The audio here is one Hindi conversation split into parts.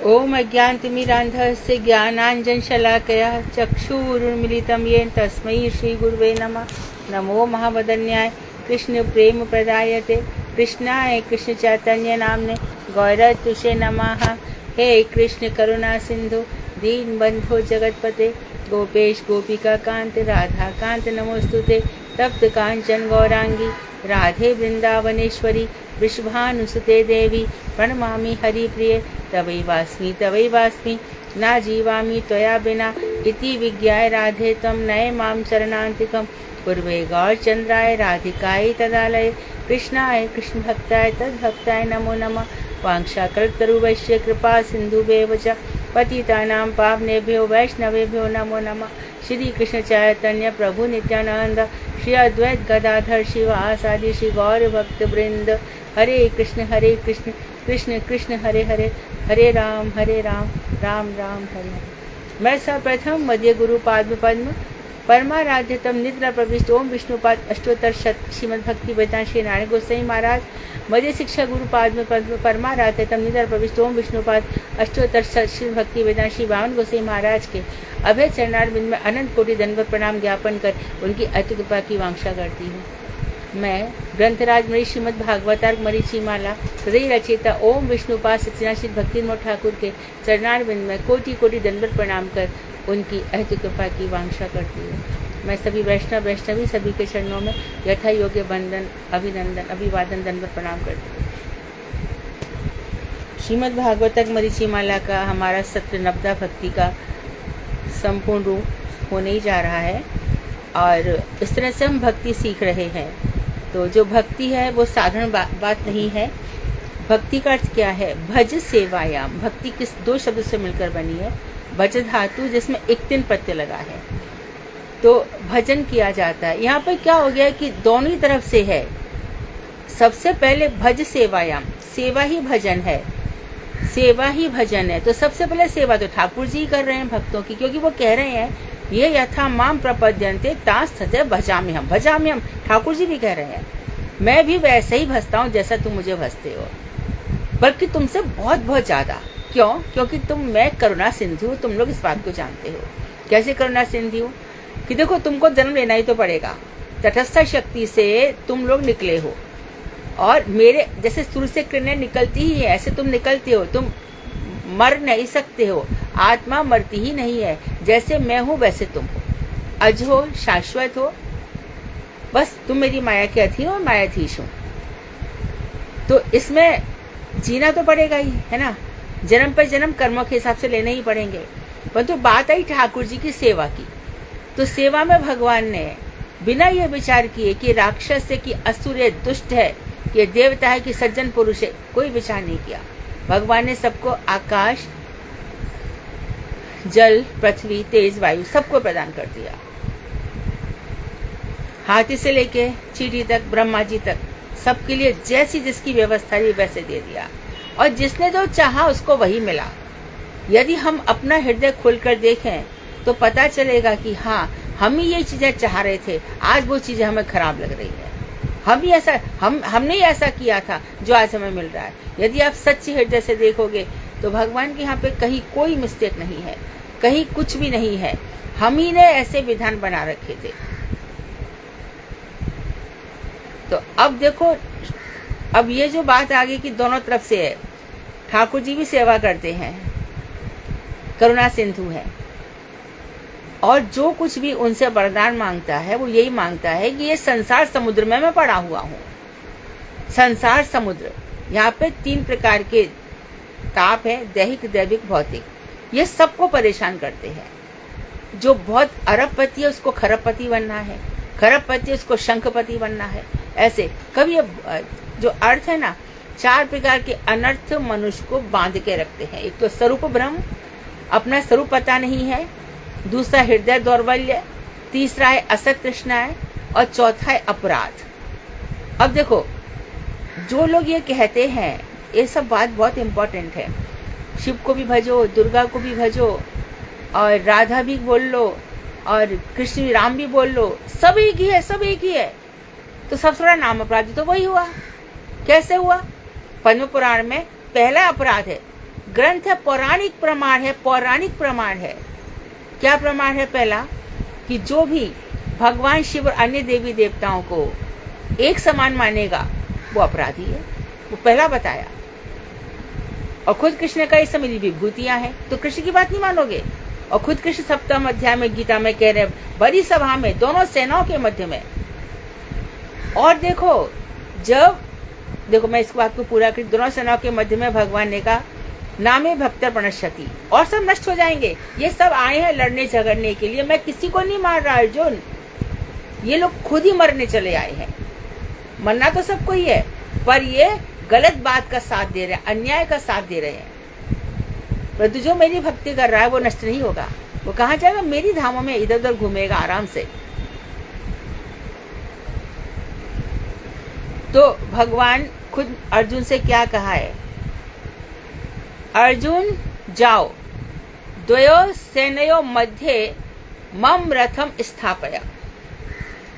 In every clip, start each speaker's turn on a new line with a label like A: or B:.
A: ओम अज्ञानतिमिरान्धस्य ज्ञानाञ्जनशलाकया चक्षुरुन्मीलितं येन तस्मै श्रीगुरुवे नमः। नमो महावदन्याय कृष्ण प्रेम प्रदायते कृष्णाय कृष्ण चैतन्य नामने गौरतुषे नमः। हे कृष्ण करुणा सिंधु दीन बंधो जगतपते गोपेश गोपिका कांत राधा कांत नमोस्तुते। तप्त कांचन गौरांगी राधे वृंदावनेश्वरी वृषभानुसुते देवी प्रणमामि हरिप्रिये तवैवास्मि ना जीवामि त्वया बिना इति विज्ञाय राधे त्वं नये मां शरणान्तिकं पूर्वे गौरचन्द्राय राधिकायै तदालये कृष्णाय कृष्णभक्ताय तद्भक्ताय नमो नमः। वाञ्छाकल्पतरुभ्यश्च कृपा सिन्धुभ्येव च पतितानां पावनेभ्यो वैष्णवेभ्यो नमो नमः। श्री कृष्ण चैतन्य प्रभु नित्यानंद श्री अद्वैत गदाधर शिवासादि श्री गौर भक्त वृंद। हरे कृष्ण कृष्ण कृष्ण हरे हरे हरे राम राम राम हरे हरे। मैं सर्वप्रथम मध्य गुरु पाद्म पद्म परमाराध्यतम निद्रा प्रविष्ट ओम विष्णुपाद अष्टोत्तर शत श्रीमद् भक्ति वेदांत श्री नारायण गोसाई महाराज मध्य शिक्षा गुरु पाद्म पद्म परमाराध्यतम निद्रा प्रविष्ट ओम विष्णुपाद अष्टोत्तर शत श्री भक्ति वेदांत श्री वामन गोसाई महाराज के अभय चरणारविंद में अनंत कोटि दंडवत प्रणाम ज्ञापन कर उनकी अति कृपा की वांछा करती हूँ। मैं ग्रंथराज मणि श्रीमद् भागवतार्क मरीचि माला हृदय रचयिता ओम विष्णुपाद सत्यनारायण श्री भक्तिमोहन ठाकुर के चरणारविंद में कोटि कोटि दंडवत प्रणाम कर उनकी अति कृपा की वांछा करती हूँ। मैं सभी वैष्णवी सभी के चरणों में यथा योग्य वंदन अभिनंदन अभिवादन दंडवत प्रणाम करती हूँ। श्रीमद् भागवतार्क मरीचि माला का हमारा सत्र नवदा भक्ति का संपूर्ण रूप होने ही जा रहा है और इस तरह से हम भक्ति सीख रहे हैं। तो जो भक्ति है वो साधारण बात नहीं है। भक्ति का अर्थ क्या है? भज सेवायाम। भक्ति किस दो शब्द से मिलकर बनी है। भज धातु जिसमें एक तीन प्रत्यय लगा है तो भजन किया जाता है। यहाँ पर क्या हो गया कि दोनों ही तरफ से है। सबसे पहले भज सेवायाम, सेवा ही भजन है, सेवा ही भजन है। तो सबसे पहले सेवा तो ठाकुर जी कर रहे हैं भक्तों की, क्योंकि वो कह रहे हैं ये यथा माम प्रपद्यन्ते तास्तथा भजामि हम। भजामि हम ठाकुर जी भी कह रहे हैं मैं भी वैसे ही भजता हूँ जैसा तुम मुझे भजते हो, बल्कि तुमसे बहुत बहुत ज्यादा। क्यों? क्योंकि मैं करुणा सिंधु हूँ। तुम लोग इस बात को जानते हो। कैसे करुणा सिंधु हूँ कि देखो तुमको जन्म लेना ही तो पड़ेगा। तटस्थ शक्ति से तुम लोग निकले हो और मेरे जैसे सूर्य से किरणें निकलती ही है ऐसे तुम निकलते हो। तुम मर नहीं सकते हो, आत्मा मरती ही नहीं है। जैसे मैं हूँ वैसे तुम हो, अज हो, शाश्वत हो। बस तुम मेरी माया के अधीन हो, मायाधीश हो। तो इसमें जीना तो पड़ेगा ही, है ना। जन्म पर जन्म कर्मों के हिसाब से लेने ही पड़ेंगे। परंतु तो बात आई ठाकुर जी की सेवा की, तो सेवा में भगवान ने बिना ये विचार किए कि राक्षस है कि असुर है, दुष्ट है, ये देवता है कि सज्जन पुरुष है, कोई विचार नहीं किया। भगवान ने सबको आकाश, जल, पृथ्वी, तेज, वायु सबको प्रदान कर दिया। हाथी से लेके चींटी तक, ब्रह्मा जी तक, सबके लिए जैसी जिसकी व्यवस्था थी वैसे दे दिया और जिसने जो चाहा उसको वही मिला। यदि हम अपना हृदय खोलकर देखें तो पता चलेगा कि हाँ, हम ही ये चीजें चाह रहे थे, आज वो चीजें हमें खराब लग रही है। हमने ही ऐसा किया था जो आज हमें मिल रहा है। यदि आप सच्चे हृदय से देखोगे तो भगवान के यहाँ पे कहीं कोई मिस्टेक नहीं है, कहीं कुछ भी नहीं है। हम ही ने ऐसे विधान बना रखे थे। तो अब देखो, अब ये जो बात आ गई कि दोनों तरफ से है। ठाकुर जी भी सेवा करते हैं, करुणा सिंधु है, और जो कुछ भी उनसे वरदान मांगता है वो यही मांगता है कि ये संसार समुद्र में मैं पड़ा हुआ हूँ। संसार समुद्र, यहाँ पे 3 प्रकार के ताप है, दैहिक, दैविक, भौतिक। ये सबको परेशान करते हैं। जो बहुत अरबपति है उसको खरबपति बनना है, खरबपति उसको शंखपति बनना है। ऐसे कभी जो अर्थ है ना, 4 प्रकार के अनर्थ मनुष्य को बांध के रखते हैं। एक तो स्वरूप भ्रम, अपना स्वरूप पता नहीं है। दूसरा हृदय दौर्बल्य, तीसरा है असत तृष्णाएं, और चौथा है अपराध। अब देखो, जो लोग ये कहते हैं, ये सब बात बहुत इंपॉर्टेंट है। शिव को भी भजो, दुर्गा को भी भजो, और राधा भी बोल लो, और कृष्ण राम भी बोल लो, सब एक ही है, सब एक ही है। तो सबसे बड़ा नाम अपराधी तो वही हुआ। कैसे हुआ? पद्म पुराण में पहला अपराध है ग्रंथ है, पौराणिक प्रमाण है, पौराणिक प्रमाण है। क्या प्रमाण है? पहला कि जो भी भगवान शिव और अन्य देवी देवताओं को एक समान मानेगा वो अपराधी है, वो पहला बताया। और खुद कृष्ण ने कहा इस समय विभूतियां हैं, तो कृष्ण की बात नहीं मानोगे। और खुद कृष्ण सप्तम अध्याय में गीता में कह रहे बड़ी सभा में दोनों सेनाओं के मध्य में। और देखो मैं इस बात को पूरा कर, दोनों सेनाओं के मध्य में भगवान ने कहा नामे भक्तर प्रणश्यति, और सब नष्ट हो जाएंगे। ये सब आए हैं लड़ने झगड़ने के लिए, मैं किसी को नहीं मार रहा अर्जुन, ये लोग खुद ही मरने चले आए हैं। मरना तो सबको ही है, पर ये गलत बात का साथ दे रहे हैं, अन्याय का साथ दे रहे हैं। परंतु जो मेरी भक्ति कर रहा है वो नष्ट नहीं होगा, वो कहाँ जाएगा? मेरी धामों में इधर उधर घूमेगा आराम से। तो भगवान खुद अर्जुन से क्या कहा है? अर्जुन जाओ, द्वयो सेनयो मध्य मम रथम स्थापय।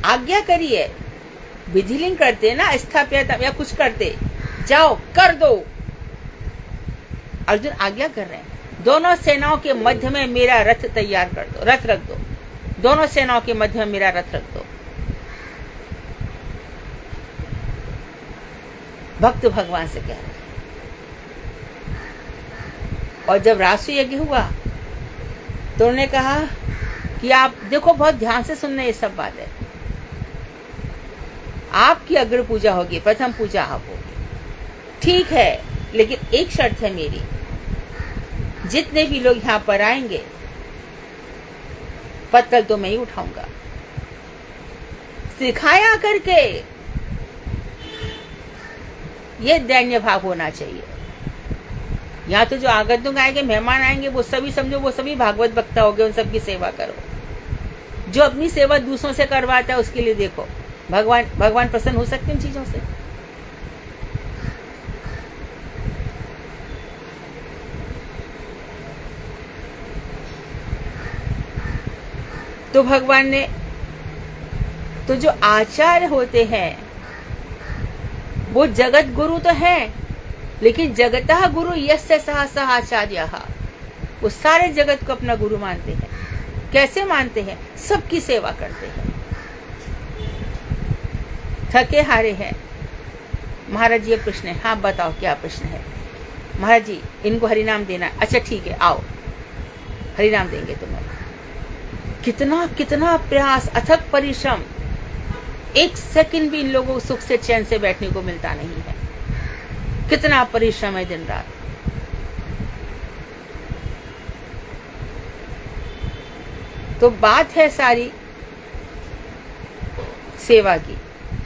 A: आज्ञा करिए, विधिलिंग करते ना, स्थापय या कुछ करते, जाओ कर दो। अर्जुन आज्ञा कर रहे हैं, दोनों सेनाओं के मध्य में मेरा रथ तैयार कर दो, रथ रख दो, दोनों सेनाओं के मध्य में मेरा रथ रख दो। भक्त भगवान से कह रहे हैं। और जब राष्ट्रीय यज्ञ हुआ तो उन्होंने कहा कि आप देखो, बहुत ध्यान से सुनना, ये सब बात है। आपकी अग्र पूजा होगी, प्रथम पूजा आप होगी, ठीक है, लेकिन एक शर्त है मेरी, जितने भी लोग यहाँ पर आएंगे पत्तल तो मैं ही उठाऊंगा। सिखाया करके, ये दैन्य भाव होना चाहिए। यहाँ तो जो आगंतुक आएंगे, मेहमान आएंगे, वो सभी समझो वो सभी भागवत वक्ता हो गए, उन सबकी सेवा करो। जो अपनी सेवा दूसरों से करवाता है उसके लिए देखो भगवान प्रसन्न हो सकते हैं इन चीजों से। तो भगवान ने, तो जो आचार्य होते हैं वो जगत गुरु तो हैं, लेकिन जगतः गुरु यस्य सह सह आचार्यः, वो सारे जगत को अपना गुरु मानते हैं। कैसे मानते हैं? सबकी सेवा करते हैं। थके हारे हैं, महाराज जी ये प्रश्न है। हाँ बताओ क्या प्रश्न है? महाराज जी इनको हरिनाम देना है। अच्छा ठीक है, आओ हरिनाम देंगे तुम्हें। कितना कितना प्रयास, अथक परिश्रम, एक सेकंड भी इन लोगों को सुख से चैन से बैठने को मिलता नहीं है। कितना परिश्रम है दिन रात। तो बात है सारी सेवा की,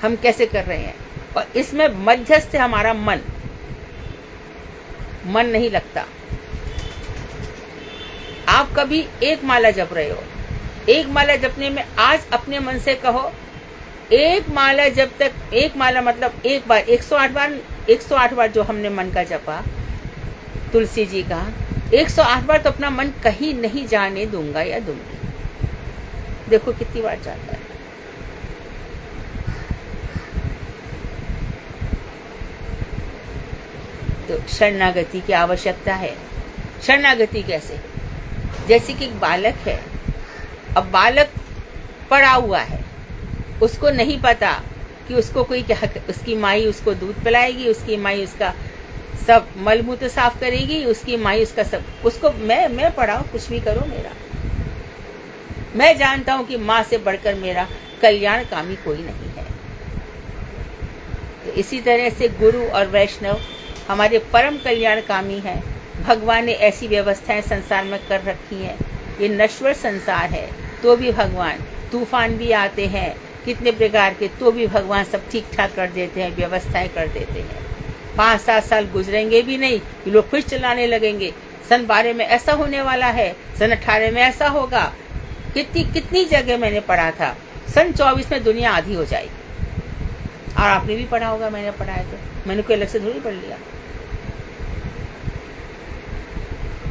A: हम कैसे कर रहे हैं। और इसमें मध्यस्थ हमारा मन नहीं लगता। आप कभी एक माला जप रहे हो, एक माला जपने में आज अपने मन से कहो, एक माला जब तक, एक माला मतलब एक बार 108 बार जो हमने मन का जपा तुलसी जी का, 108 बार तो अपना मन कहीं नहीं जाने दूंगा या दूंगी। देखो कितनी बार जाता है। तो शरणागति की आवश्यकता है। शरणागति कैसे? जैसे कि एक बालक है, अब बालक पड़ा हुआ है, उसको नहीं पता कि उसको कोई क्या, उसकी माई उसको दूध पिलाएगी, उसकी माई उसका सब मलमूत्र साफ करेगी, उसकी माई उसका सब, उसको मैं पढ़ाऊं, कुछ भी करो मेरा, मैं जानता हूं कि माँ से बढ़कर मेरा कल्याणकामी कोई नहीं है। तो इसी तरह से गुरु और वैष्णव हमारे परम कल्याणकामी हैं। भगवान ने ऐसी व्यवस्थाएं संसार में कर रखी हैं। ये नश्वर संसार है तो भी भगवान, तूफान भी आते हैं कितने प्रकार के, तो भी भगवान सब ठीक ठाक कर देते हैं, व्यवस्थाएं कर देते हैं। 5-7 साल गुजरेंगे भी नहीं, लोग फिर चलाने लगेंगे। सन 12 में ऐसा होने वाला है, सन 18 में ऐसा होगा। कितनी जगह मैंने पढ़ा था, सन 24 में दुनिया आधी हो जाएगी। और आपने भी पढ़ा होगा, मैंने पढ़ा है, तो मैंने कोई अलग से थोड़ी पढ़ लिया।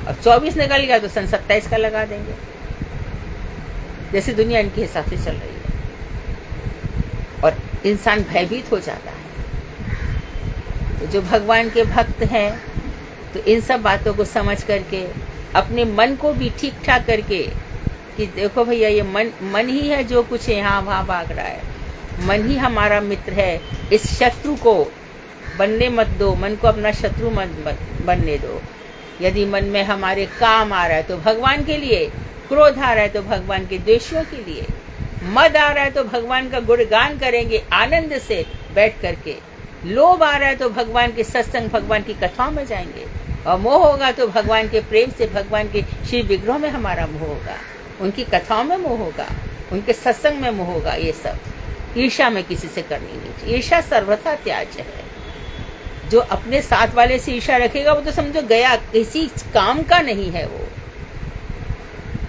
A: अब 24 निकल गया तो सन 27 का लगा देंगे, जैसे दुनिया इनके हिसाब से चल रही है। और इंसान भयभीत हो जाता है। तो जो भगवान के भक्त हैं तो इन सब बातों को समझ करके अपने मन को भी ठीक ठाक करके कि देखो भैया ये मन ही है जो कुछ यहाँ वहाँ भाग रहा है, मन ही हमारा मित्र है, इस शत्रु को बनने मत दो, मन को अपना शत्रु मत बनने दो। यदि मन में हमारे काम आ रहा है तो भगवान के लिए, क्रोध आ रहा है तो भगवान के द्वेषियों के लिए, मद आ रहा है तो भगवान का गुणगान करेंगे आनंद से बैठ करके, लोभ आ रहा है तो भगवान के सत्संग, भगवान की कथाओं में जाएंगे, और मोह होगा तो भगवान के प्रेम से, भगवान के श्री विग्रह में हमारा मोह होगा, उनकी कथाओं में मोह होगा, उनके सत्संग में मोह होगा। ये सब ईर्ष्या में किसी से करनी नहीं चाहिए। ईर्ष्या सर्वथा त्याज्य है। जो अपने साथ वाले से ईर्ष्या रखेगा वो तो समझो गया, किसी काम का नहीं है। वो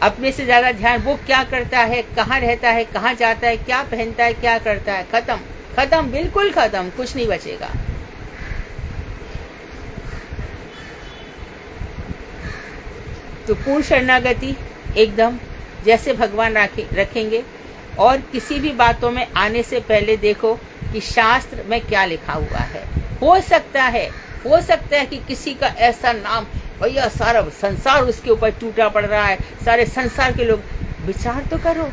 A: अपने से ज्यादा ध्यान, वो क्या करता है, कहाँ रहता है, कहाँ जाता है, क्या पहनता है, क्या करता है, खत्म खत्म, बिल्कुल खत्म, कुछ नहीं बचेगा। तो पूर्ण शरणागति एकदम जैसे भगवान रखेंगे। और किसी भी बातों में आने से पहले देखो कि शास्त्र में क्या लिखा हुआ है। हो सकता है कि किसी का ऐसा नाम, भैया सारा संसार उसके ऊपर टूटा पड़ रहा है, सारे संसार के लोग, विचार तो करो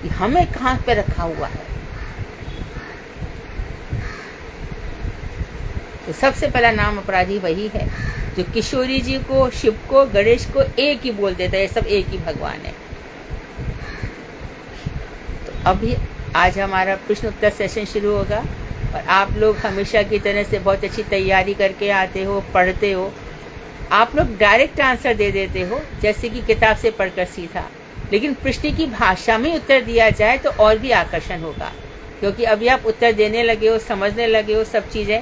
A: कि हमें कहाँ पे रखा हुआ है। तो सबसे पहला नाम अपराधी वही है जो किशोरी जी को, शिव को, गणेश को एक ही बोल देता है, सब एक ही भगवान है। तो अभी आज हमारा प्रश्न उत्तर सेशन शुरू होगा और आप लोग हमेशा की तरह से बहुत अच्छी तैयारी करके आते हो, पढ़ते हो। आप लोग डायरेक्ट आंसर दे देते हो जैसे कि किताब से पढ़कर सीधा, लेकिन प्रश्न की भाषा में उत्तर दिया जाए तो और भी आकर्षण होगा, क्योंकि अभी आप उत्तर देने लगे हो, समझने लगे हो सब चीज़ें।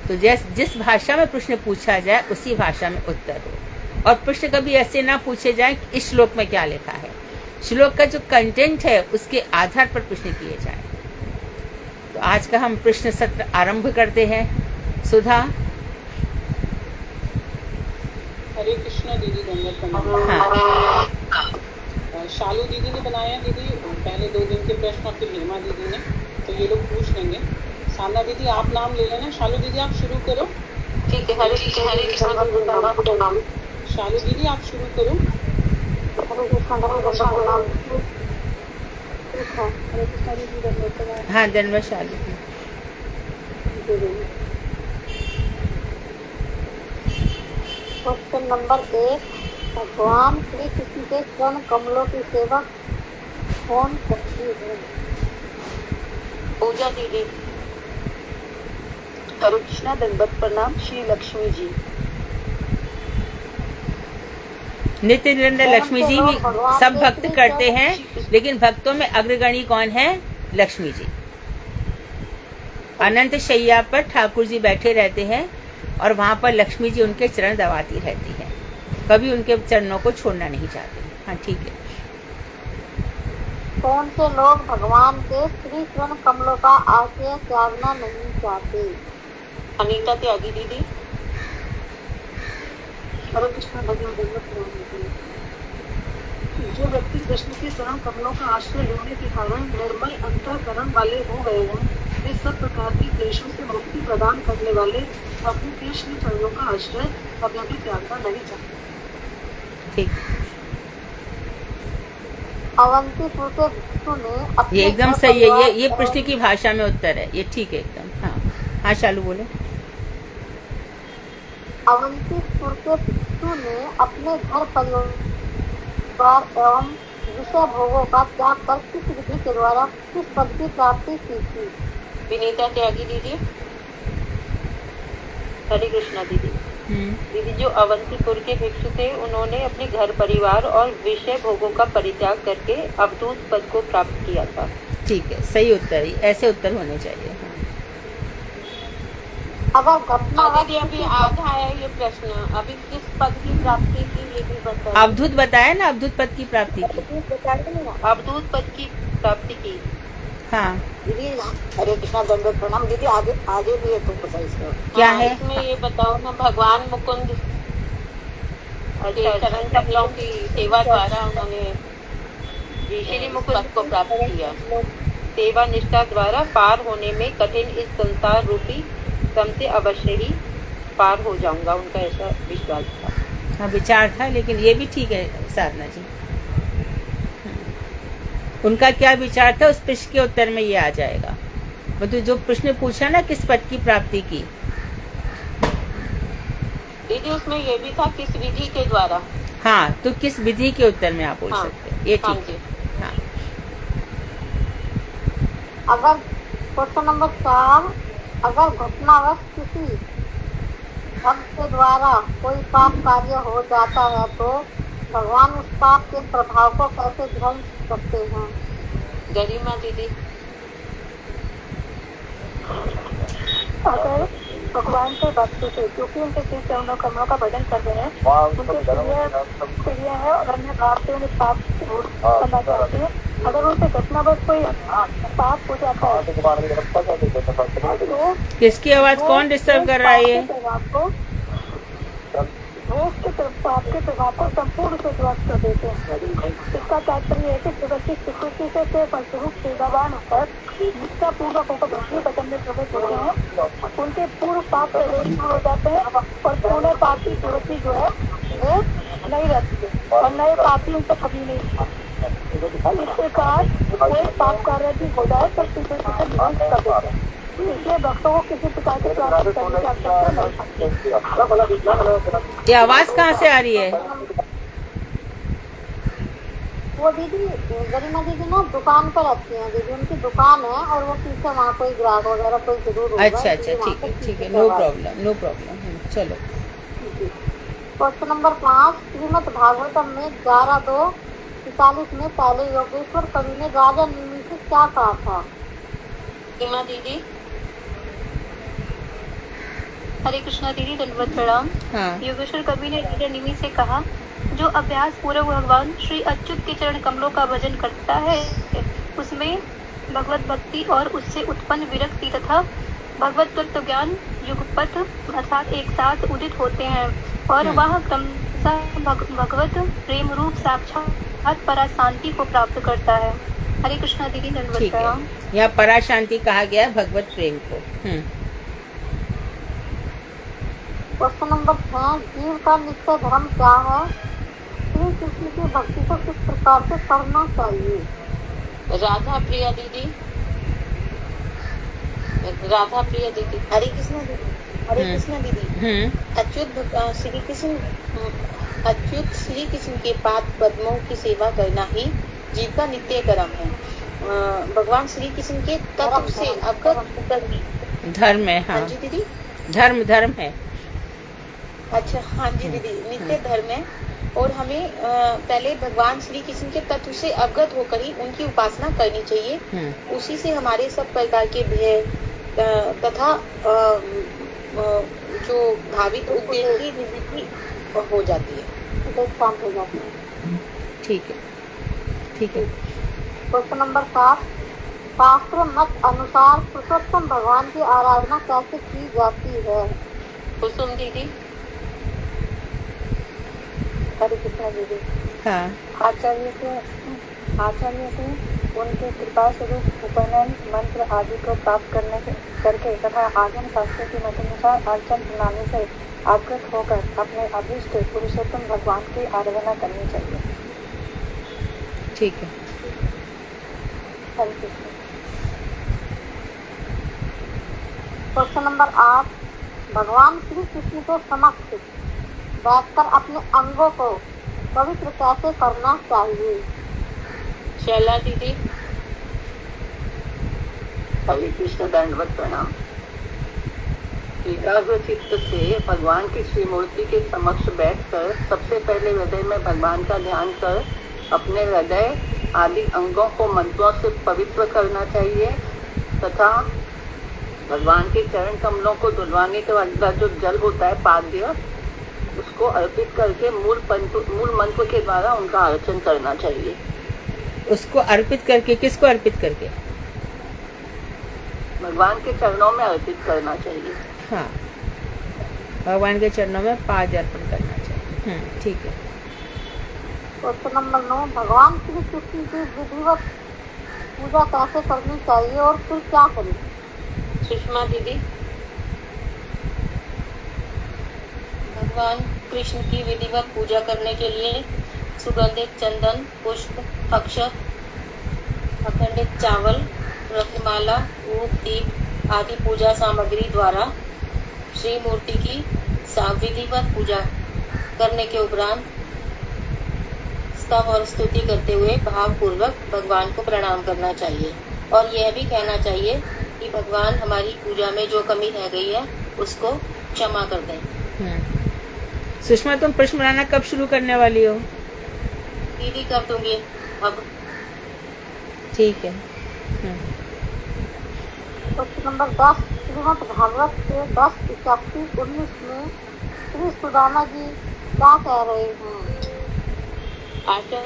A: तो जिस भाषा में प्रश्न पूछा जाए उसी भाषा में उत्तर हो। और प्रश्न कभी ऐसे ना पूछे जाए कि इस श्लोक में क्या लिखा है, श्लोक का जो कंटेंट है उसके आधार पर प्रश्न किए जाए। तो आज का हम प्रश्न सत्र आरंभ करते हैं। सुधा।
B: हरे कृष्णा दीदी, धन्यवाद। हाँ, शालू दीदी ने बनाया दीदी पहले 2 दिन के प्रश्न, और फिर हेमा दीदी ने, तो ये लोग पूछ लेंगे। साना दीदी आप नाम ले लेना। शालू दीदी आप शुरू करो।
C: ठीक है। हरे कृष्णा।
B: शालू दीदी आप शुरू करो।
A: हाँ, धन्यवाद शालू।
C: क्वेश्चन नंबर 1, भगवान श्री कृष्ण के चरण कमलों की सेवा कौन करती है? पूजा दीदी। हरे कृष्णा, दंडवत प्रणाम। श्री लक्ष्मी जी।
A: नित्य निरंतर लक्ष्मी जी भी सब भक्त करते हैं, लेकिन भक्तों में अग्रगणी कौन है? लक्ष्मी जी। अनंत शैया पर ठाकुर जी बैठे रहते हैं और वहाँ पर लक्ष्मी जी उनके चरण दबाती रहती है, कभी उनके चरणों को छोड़ना नहीं चाहते। हाँ ठीक है।
C: कौन से लोग भगवान के श्री चरण कमलों का आश्रय त्यागना नहीं चाहते? अनीता त्यागी दीदी। हरे कृष्ण।
D: जो व्यक्ति कृष्ण के चरण कमलों का आश्रय लेने के कारण निर्मल अंतःकरण वाले हो गए हैं, वे सब प्रकार की क्लेशों से मुक्ति प्रदान करने वाले प्रभु के श्री चरणों का आश्रय कभी भी त्यागना नहीं चाहते।
A: ठीक।
C: अवंतीपुर के भिक्षु ने
A: ये एकदम सही है। ये प्रश्न की भाषा में उत्तर है, ये ठीक है एकदम। हाँ हाँ शालू बोले।
C: अवंतीपुर के भिक्षु ने अपने घर परिवार एवं विषय भोगों का त्याग कर किस विधि के द्वारा किस पद की प्राप्ति की थी? विनीता त्यागी दीदी। हरे कृष्णा दीदी। दीदी, जो अवंतीपुर के भिक्षु थे उन्होंने अपने घर परिवार और विषय भोगों का परित्याग करके अवधूत पद को प्राप्त किया था।
A: ठीक है, सही उत्तर ही, ऐसे उत्तर होने चाहिए।
C: अगर घटना
B: अभी आधा है ये प्रश्न, अभी किस पद की प्राप्ति की ये भी बताया।
A: अवधूत बताया ना, अवधूत पद की प्राप्ति की।
C: अवधूत पद की प्राप्ति की।
A: हाँ
C: दीदी, हरे कृष्णा, दंडवत प्रणाम। दीदी आगे भी है तो पता इसका
A: क्या है?
B: इसमें ये बताओ ना, भगवान मुकुंद चरण कमलों की सेवा द्वारा उन्होंने श्री मुकुंद को प्राप्त किया।
C: सेवा निष्ठा द्वारा पार होने में कठिन इस संसार रूपी क्रम से अवश्य ही
E: पार हो जाऊंगा, उनका ऐसा विश्वास था।
A: हाँ, विचार था, लेकिन ये भी ठीक है साधना जी। उनका क्या विचार था उस प्रश्न के उत्तर में ये आ जाएगा। मतलब जो प्रश्न पूछा ना किस पद की प्राप्ति की,
E: दीदी उसमें ये भी था किस विधि के द्वारा।
A: हाँ, तो किस विधि के उत्तर में आप बोल
E: हाँ,
A: सकते हैं, ये
E: हाँ
A: ठीक है। हाँ,
C: अगर क्वेश्चन नंबर 4, अगर घटनावश किसी भक्त के द्वारा कोई पाप कार्य हो जाता है तो भगवान उस पाप के प्रभाव को कैसे ध्वंस करते हैं?
E: गरिमा दीदी।
D: अगर भगवान के भक्त से, क्योंकि उनके शिव चरणों कमलों का भजन कर रहे हैं, उनके प्रिय है और अन्य भाव से उन्हें पाप से दूर करना चाहते हैं, अगर उनसे घटनावश कोई पाप हो जाता है तो
A: किसकी आवाज कौन डिस्टर्ब कर रहा है ये?
D: वो उसके पाप के प्रभाव को संपूर्ण से ध्वस्त कर देते हैं। इसका तात्पर्य है कि प्रगति स्वीकृति से फलस्वरूप भगवान होकर निष्ठा पूर्वक होकर भक्ति वचन में प्रवेश होते हैं, उनके पूर्व पाप प्रवेश हो जाते हैं और पूर्ण पाप की प्रवृत्ति जो है वो नहीं रहती है और नए पापी उनसे कभी नहीं। इस प्रकार कोई पाप कार्य भी हो जाए तो स्वीकृति से ध्वंस कर देते हैं। इसलिए भक्तों को किसी प्रकार की प्राप्ति करने की आवश्यकता नहीं।
A: ये आवाज कहाँ से आ रही है?
C: वो दीदी गरिमा दीदी ना दुकान पर रखती हैं दीदी, उनकी दुकान है और वो पीछे वहाँ कोई ग्राहक वगैरह कोई जरूर होगा।
A: अच्छा अच्छा, ठीक है, नो प्रॉब्लम, नो प्रॉब्लम। चलो,
C: क्वेश्चन नंबर 5, श्रीमद् भागवतम में 11:2:45 में पहले योगेश्वर कवि ने राजा निमि से क्या कहा था?
E: गरिमा दीदी।
F: हरे कृष्णा दीदी, दंडवत प्रणाम।
A: हाँ,
F: योगेश्वर कवि ने राजा निमि से कहा, जो अभ्यास पूर्वक भगवान श्री अच्युत के चरण कमलों का भजन करता है उसमें भगवत भक्ति और उससे उत्पन्न विरक्ति तथा भगवत तत्व ज्ञान युगपथ अर्थात एक साथ उदित होते हैं और वह क्रमशः भगवत प्रेम रूप साक्षात परा शांति को प्राप्त करता है। हरे कृष्णा दीदी, दंडवत
A: ठीक है।
F: प्रणाम।
A: यहाँ परा शांति कहा गया है भगवत प्रेम को।
C: क्वेश्चन नंबर 6, जीव का नित्य धर्म क्या है? श्री कृष्ण की भक्ति को किस प्रकार से करना चाहिए?
E: राधा प्रिया दीदी। राधा प्रिया दीदी।
G: हरे कृष्ण दीदी। हरे कृष्ण दीदी। अच्युत श्री कृष्ण के पाद पद्मों की सेवा करना ही जीव का नित्य कर्म है। भगवान श्री कृष्ण के तत्व से अवगत करनी
A: धर्म है। हाँ,
G: हाँ जी दीदी।
A: धर्म है।
G: अच्छा, हाँ जी दीदी, नित्य धर्म है और हमें पहले भगवान श्री कृष्ण के तत्व से अवगत होकर ही उनकी उपासना करनी चाहिए। उसी से हमारे सब प्रकार के भय तथा जो भावित उद्देश्य की निवृत्ति हो जाती है,
C: शांत हो जाती है।
A: ठीक है, ठीक है।
C: क्वेश्चन नंबर 7, शास्त्र मत अनुसार पुरुषोत्तम भगवान की आराधना कैसे की जाती है?
E: कुसुम दीदी।
D: हरे कृष्णा दीदी।
A: हाँ,
D: आचार्य से उनके कृपा स्वरूप उपनयन मंत्र आदि को प्राप्त करके तथा आगम शास्त्र के मतानुसार अर्चन प्रणाली से अवगत होकर अपने अभिष्ट पुरुषोत्तम भगवान की आराधना करनी चाहिए।
A: ठीक है।
D: हरे कृष्ण।
C: क्वेश्चन नंबर 8, भगवान श्री कृष्ण के समक्ष बैठकर अपने अंगों को पवित्र कैसे करना चाहिए?
E: शैला दीदी।
H: हरे कृष्ण, दंडवत प्रणाम। एकाग्र चित्त से भगवान की श्री मूर्ति के समक्ष बैठकर सबसे पहले हृदय में भगवान का ध्यान कर अपने हृदय आदि अंगों को मंत्रों से पवित्र करना चाहिए तथा भगवान के चरण कमलों को धुलवाने के बाद जो जल होता है पाद्य, उसको अर्पित करके मूल मंत्र के द्वारा उनका अर्चन करना चाहिए।
A: उसको अर्पित करके, किसको अर्पित करके?
H: भगवान के चरणों में अर्पित करना चाहिए।
A: हाँ, भगवान के चरणों में पाद अर्पण करना चाहिए। ठीक है।
C: क्वेश्चन नंबर 9, भगवान श्री कृष्ण की विधिवत पूजा कैसे करनी चाहिए और फिर क्या करें?
E: सुषमा दीदी। भगवान कृष्ण की विधिवत पूजा करने के लिए सुगंधित चंदन, पुष्प, अक्षत, अखंडित चावल, रत्नमाला, धूप, दीप आदि पूजा सामग्री द्वारा श्री मूर्ति की विधिवत पूजा करने के उपरांत स्तव और स्तुति करते हुए भावपूर्वक भगवान को प्रणाम करना चाहिए और यह भी कहना चाहिए कि भगवान हमारी पूजा में जो कमी रह गई है उसको क्षमा कर दें।
A: सुषमा, तुम प्रश्न बनाना कब शुरू करने वाली हो?
E: दीदी कर दूंगी अब।
A: ठीक है।
C: क्वेश्चन नंबर 10 श्रीमद् भागवत के 10:81-19 में श्री सुदामा जी क्या कह रहे हैं?
E: आशा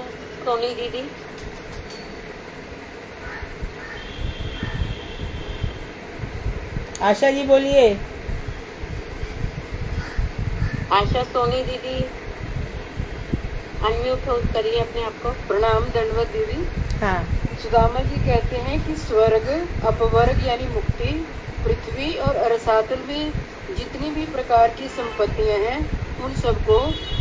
E: सोनी दीदी।
A: आशा जी बोलिए।
E: आशा सोनी दीदी अनम्यूट हो करिए अपने आप को।
I: प्रणाम दंडवत दीदी।
A: हाँ।
I: सुदामा जी कहते हैं कि स्वर्ग, अपवर्ग यानी मुक्ति, पृथ्वी और अरसातल में जितनी भी प्रकार की संपत्तियां हैं उन सबको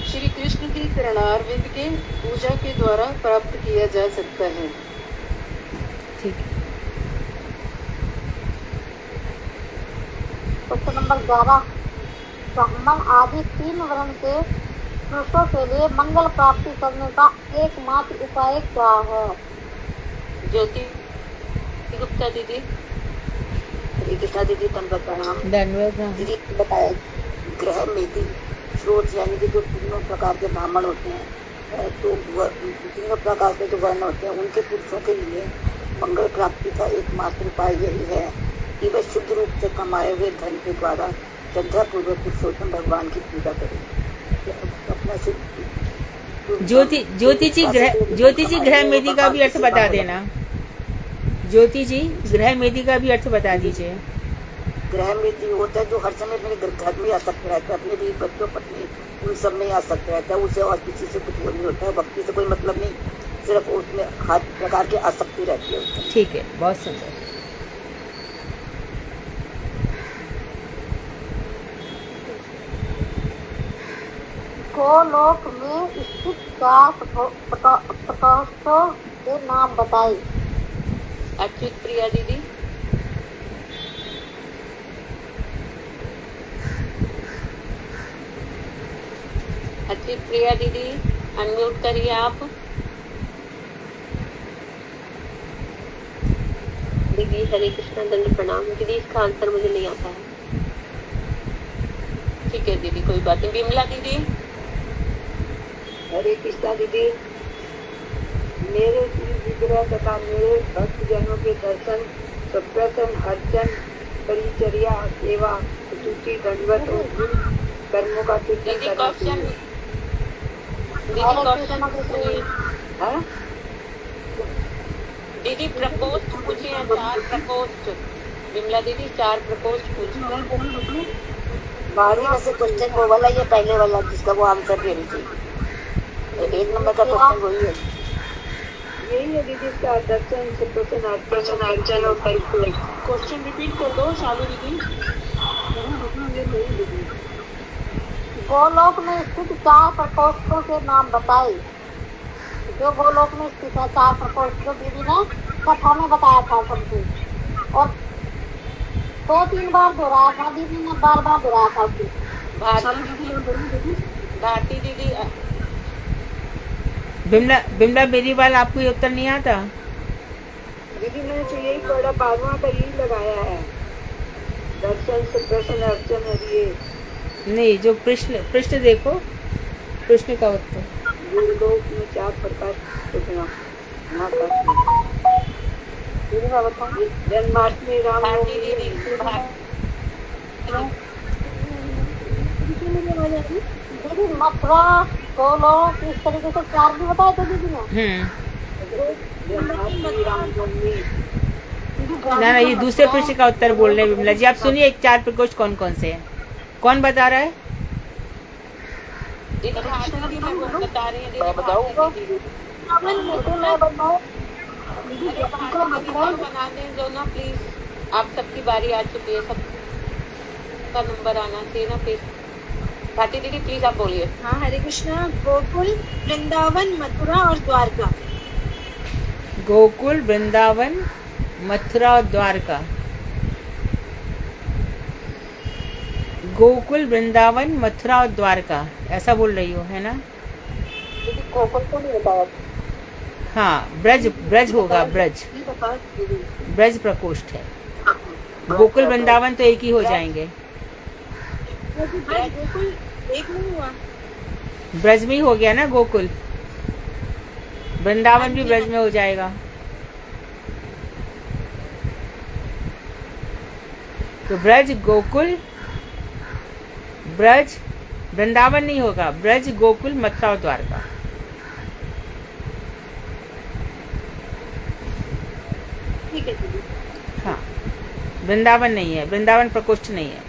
I: श्री कृष्ण की करणारविंद के पूजा के द्वारा प्राप्त किया जा सकता है।
A: ठीक है।
C: क्वेश्चन नंबर 11 ब्राह्मण आदि 3 वर्ण के पुरुषों के लिए मंगल प्राप्ति करने का एकमात्र उपाय क्या है?
E: ज्योति गुप्ता दीदी।
J: कृष्णा दीदी, दंडवत प्रणाम।
A: दंडवत
J: दीदी बताया ग्रह मेदी स्रोत यानी कि जो तीनों प्रकार के ब्राह्मण होते हैं, तो तीनों प्रकार के जो वर्ण होते हैं उनके पुरुषों के लिए मंगल प्राप्ति का एकमात्र उपाय यही है कि वह शुद्ध रूप से कमाए हुए धन के द्वारा श्रद्धा पूर्वक पुरुषोत्तम भगवान की पूजा करें। अपना
A: ज्योति जी ग्रह मेदी का भी अर्थ बता देना। ज्योति जी ग्रह मेदी का भी अर्थ बता दीजिए।
J: ग्रह मेदी होता है जो हर समय मेरे घर में आ सकते रहता है, अपने भी बच्चों पत्नी उन सब में आ सकते रहता है। उसे और किसी से कुछ वो नहीं होता है, भक्ति से कोई मतलब नहीं, सिर्फ उसमें हर प्रकार की आसक्ति रहती है।
A: ठीक है, बहुत सुंदर।
C: गोलोक में स्थित 4 प्रकोष्ठों के नाम बताइए।
E: अच्युत प्रिया दीदी। अच्युत प्रिया दीदी अनम्यूट करिए आप।
K: दीदी हरे कृष्णा, दंड प्रणाम। दीदी इसका आंसर मुझे नहीं आता है।
E: ठीक है दीदी, कोई बात नहीं। विमला दीदी।
H: हरे कृष्णा दीदी, मेरे श्री विग्रह तथा मेरे भक्त जनों के दर्शन, सप्रसन, अर्चन, परिचर्या, सेवा, स्तुति, दंडवत और कर्मों का कीर्तन करना चाहिए।
E: दीदी प्रकोष्ठ पूछे हैं, 4 प्रकोष्ठ। विमला दीदी 4 प्रकोष्ठ पूछे।
J: 12 में से क्वेश्चन वो वाला ये पहले वाला जिसका वो आंसर दे रही थी, 1 नंबर का क्वेश्चन वही है।
H: यही है दीदी इसका दर्शन, सप्रसन, अर्चन और परिचर्या।
B: क्वेश्चन रिपीट कर दो शालू दीदी।
C: गोलोक में स्थित 4 प्रकोष्ठों के नाम बताइए। जो गोलोक में स्थित है 4 प्रकोष्ठ, जो दीदी ने कथा में बताया था सबको, और 2-3 बार दोहराया था दीदी ने, बार दोहराया था उसको।
E: भारती दीदी।
A: बिमला बेरीवाल, आपको ये उत्तर नहीं आता?
H: दीदी मैंने तो यही पढ़ा, 12वां का यही लगाया है, दर्शन, सप्रसन, अर्चन और ये
A: नहीं, जो प्रश्न देखो, प्रश्न का उत्तर।
H: गोलोक में 4 प्रकार जन्माष्टमी, रामनवमी,
C: दीदी मथुरा, गोलोक, इस तरीके से 4 भी बताए थे दीदी ने।
H: जन्माष्टमी, रामनवमी।
A: ना ये दूसरे प्रश्न का उत्तर बोल रहे हैं विमला जी। आप सुनिए 4 प्रकोष्ठ कौन कौन से हैं, कौन बता रहा है?
E: दीदी बता रही है। दीदी बना दें जो ना प्लीज। आप सबकी बारी आ चुकी है, सबका नंबर आना चाहिए ना प्लीज। भारती दीदी प्लीज आप बोलिए।
L: हाँ, हरे कृष्णा। गोकुल, वृंदावन, मथुरा और द्वारका।
A: गोकुल, वृंदावन, मथुरा और द्वारका। गोकुल, वृंदावन, मथुरा और द्वारका, ऐसा बोल रही हो, है ना?
C: गोकुल को नहीं बताया।
A: हाँ, ब्रज होगा, ब्रज प्रकोष्ठ है। गोकुल वृंदावन तो एक ही हो जाएंगे।
L: गोकुल एक नहीं हुआ।
A: ब्रज में ही हो गया ना गोकुल, वृंदावन भी ब्रज में हो जाएगा। तो ब्रज, गोकुल, ब्रज, वृंदावन नहीं होगा, ब्रज, गोकुल, मथुरा और द्वारका।
L: ठीक है दीदी।
A: हाँ, वृंदावन नहीं है, वृंदावन प्रकोष्ठ नहीं है।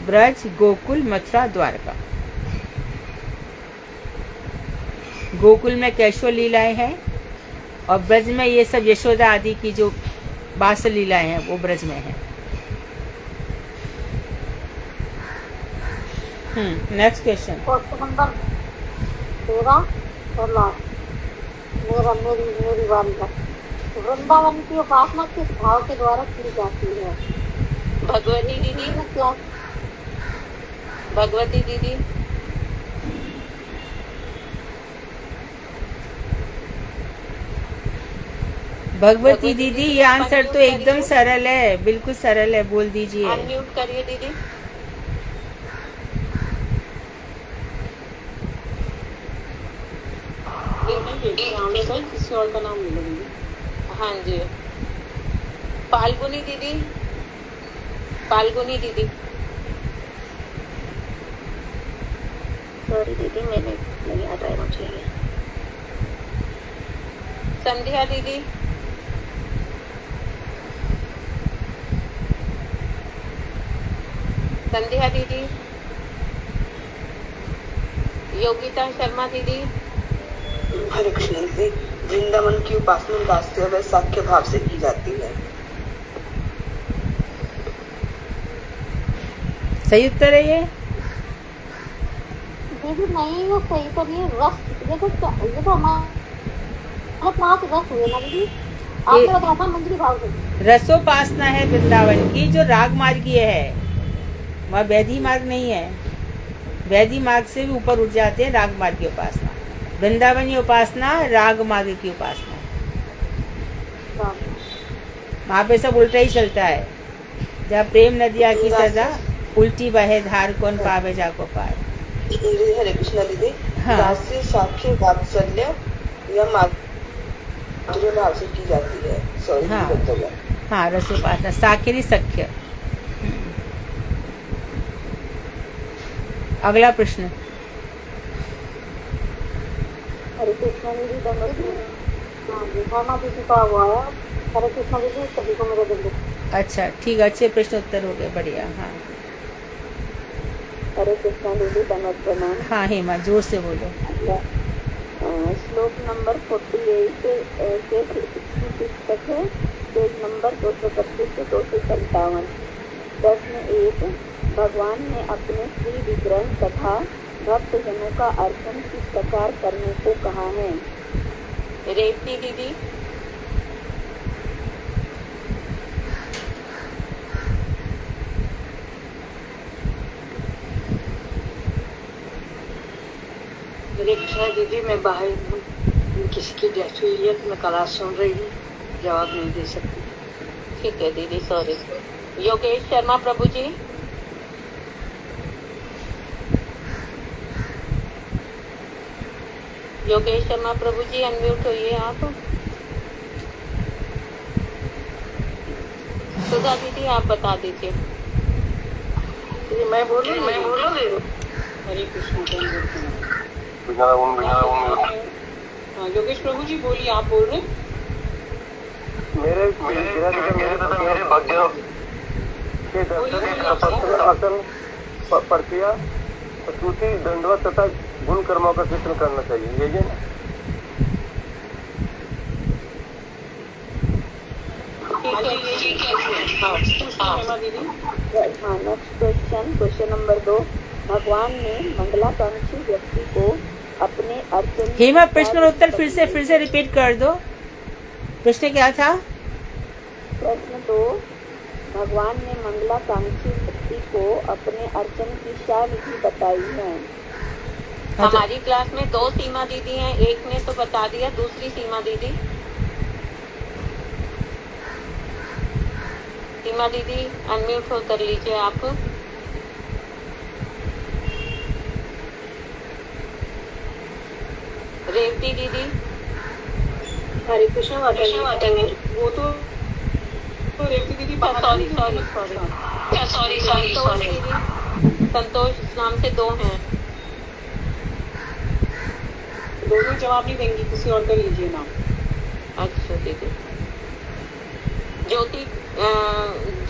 A: ब्रज, गोकुल, मथुरा, द्वारका। गोकुल में कैशोर लीलाएं हैं और ब्रज में ये सब यशोदा आदि की जो बास लीलाएं हैं वो ब्रज में है। Next question.
C: क्वेश्चन नंबर 13 और लास्ट मेरी बारी है। वृंदावन की उपासना किस भाव के द्वारा की जाती है?
E: भगवती दीदी।
C: क्या?
E: भगवती दीदी।
A: भगवती दीदी, ये आंसर तो एकदम सरल है, बिल्कुल सरल है, बोल दीजिए।
E: अनम्यूट करिए दीदी।
B: किसी और का नाम ले लो।
E: हाँ जी, फाल्गुनी दीदी। फाल्गुनी दीदी।
K: सॉरी दीदी, मैंने नहीं आ रहा है मुझे ये।
E: संध्या दीदी। संध्या दीदी। योगिता शर्मा दीदी।
M: हरे कृष्ण जी, वृंदावन की उपासना दास्य व साख्य भाव से की जाती है।
A: सही उत्तर है ये?
C: दीदी नहीं, ये सही तो नहीं। रस, ये तो हमारे पास रस हुए ना दीदी। आपने बताया था मंजरी भाव से।
A: रसोपासना है वृंदावन की, जो राग मार्गीय है, वह वैधी मार्ग नहीं है। वैधी मार्ग से भी ऊपर उठ जाते हैं राग मार्ग की उपासना। वृंदावनी उपासना राग मार्ग की उपासना। वहाँ पे सब उल्टा ही चलता है। जहाँ प्रेम नदिया की सजा, उल्टी बहे धार, कौन पावे जाको पार।
M: हरे कृष्ण दीदी।
A: हाँ।
M: दास्य, साख्य, वात्सल्य या माधुर्य भाव से की जाती है। सॉरी।
A: हाँ, रसोपासना साखेरी सख्य। अगला प्रश्न।
C: हरे कृष्ण दीदी, दीदी का हुआ है। हरे कृष्ण दीदी, सभी को मेरे दिल।
A: अच्छा, ठीक, अच्छे प्रश्न उत्तर हो गए, बढ़िया। हाँ,
C: हरे कृष्ण दीदी, दंडवत प्रणाम।
A: हाँ हेमा, जोर से बोलो।
C: श्लोक नंबर 48 से 66 तक है। पेज नंबर 225 से 257। प्रश्न 1, भगवान ने अपने श्री विग्रह तथा भक्त जनों का अर्चन किस प्रकार करने को कहा है?
E: रेवती दीदी।
D: हरे कृष्णा दीदी, मैं बाहर हूँ, किसी की डेथ हुई है तो मैं क्लास सुन रही हूँ, जवाब नहीं दे सकती।
E: ठीक है दीदी, सॉरी। योगेश शर्मा प्रभु जी। योगेश शर्मा प्रभु जी, अनम्यूट होइए आप। सुधा दीदी, आप बता दीजिए।
M: मैं बोल रही
B: हरे कृष्ण। योगेश प्रभु जी बोलिए, आप बोल रहे हैं।
N: मेरे भक्तों के दर्शन प्रक्रिया, स्तुति, दंडवत तथा गुण कर्मों का कीर्तन करना चाहिए, यही है ना?
C: Next question question number 2। भगवान ने मंगलाकांक्षी व्यक्ति को अपने अर्चन
A: हेमा, प्रश्न और उत्तर फिर से रिपीट कर दो। प्रश्न क्या था?
C: प्रश्न 2, भगवान ने मंगलाकांक्षी व्यक्ति को अपने अर्चन की क्या विधि बताई है?
E: हमारी क्लास में 2 सीमा दीदी हैं, एक ने तो बता दिया, दूसरी सीमा दीदी। सीमा दीदी अनम्यूट कर लीजिए आप। रेवती दीदी।
D: हरे कृष्ण माता जी।
B: वो तो रेवती दीदी
E: सॉरी संतोष नाम से 2 हैं।
B: दोनों जवाब नहीं देंगी, किसी और का लीजिए नाम।
E: अच्छा दीदी। ज्योति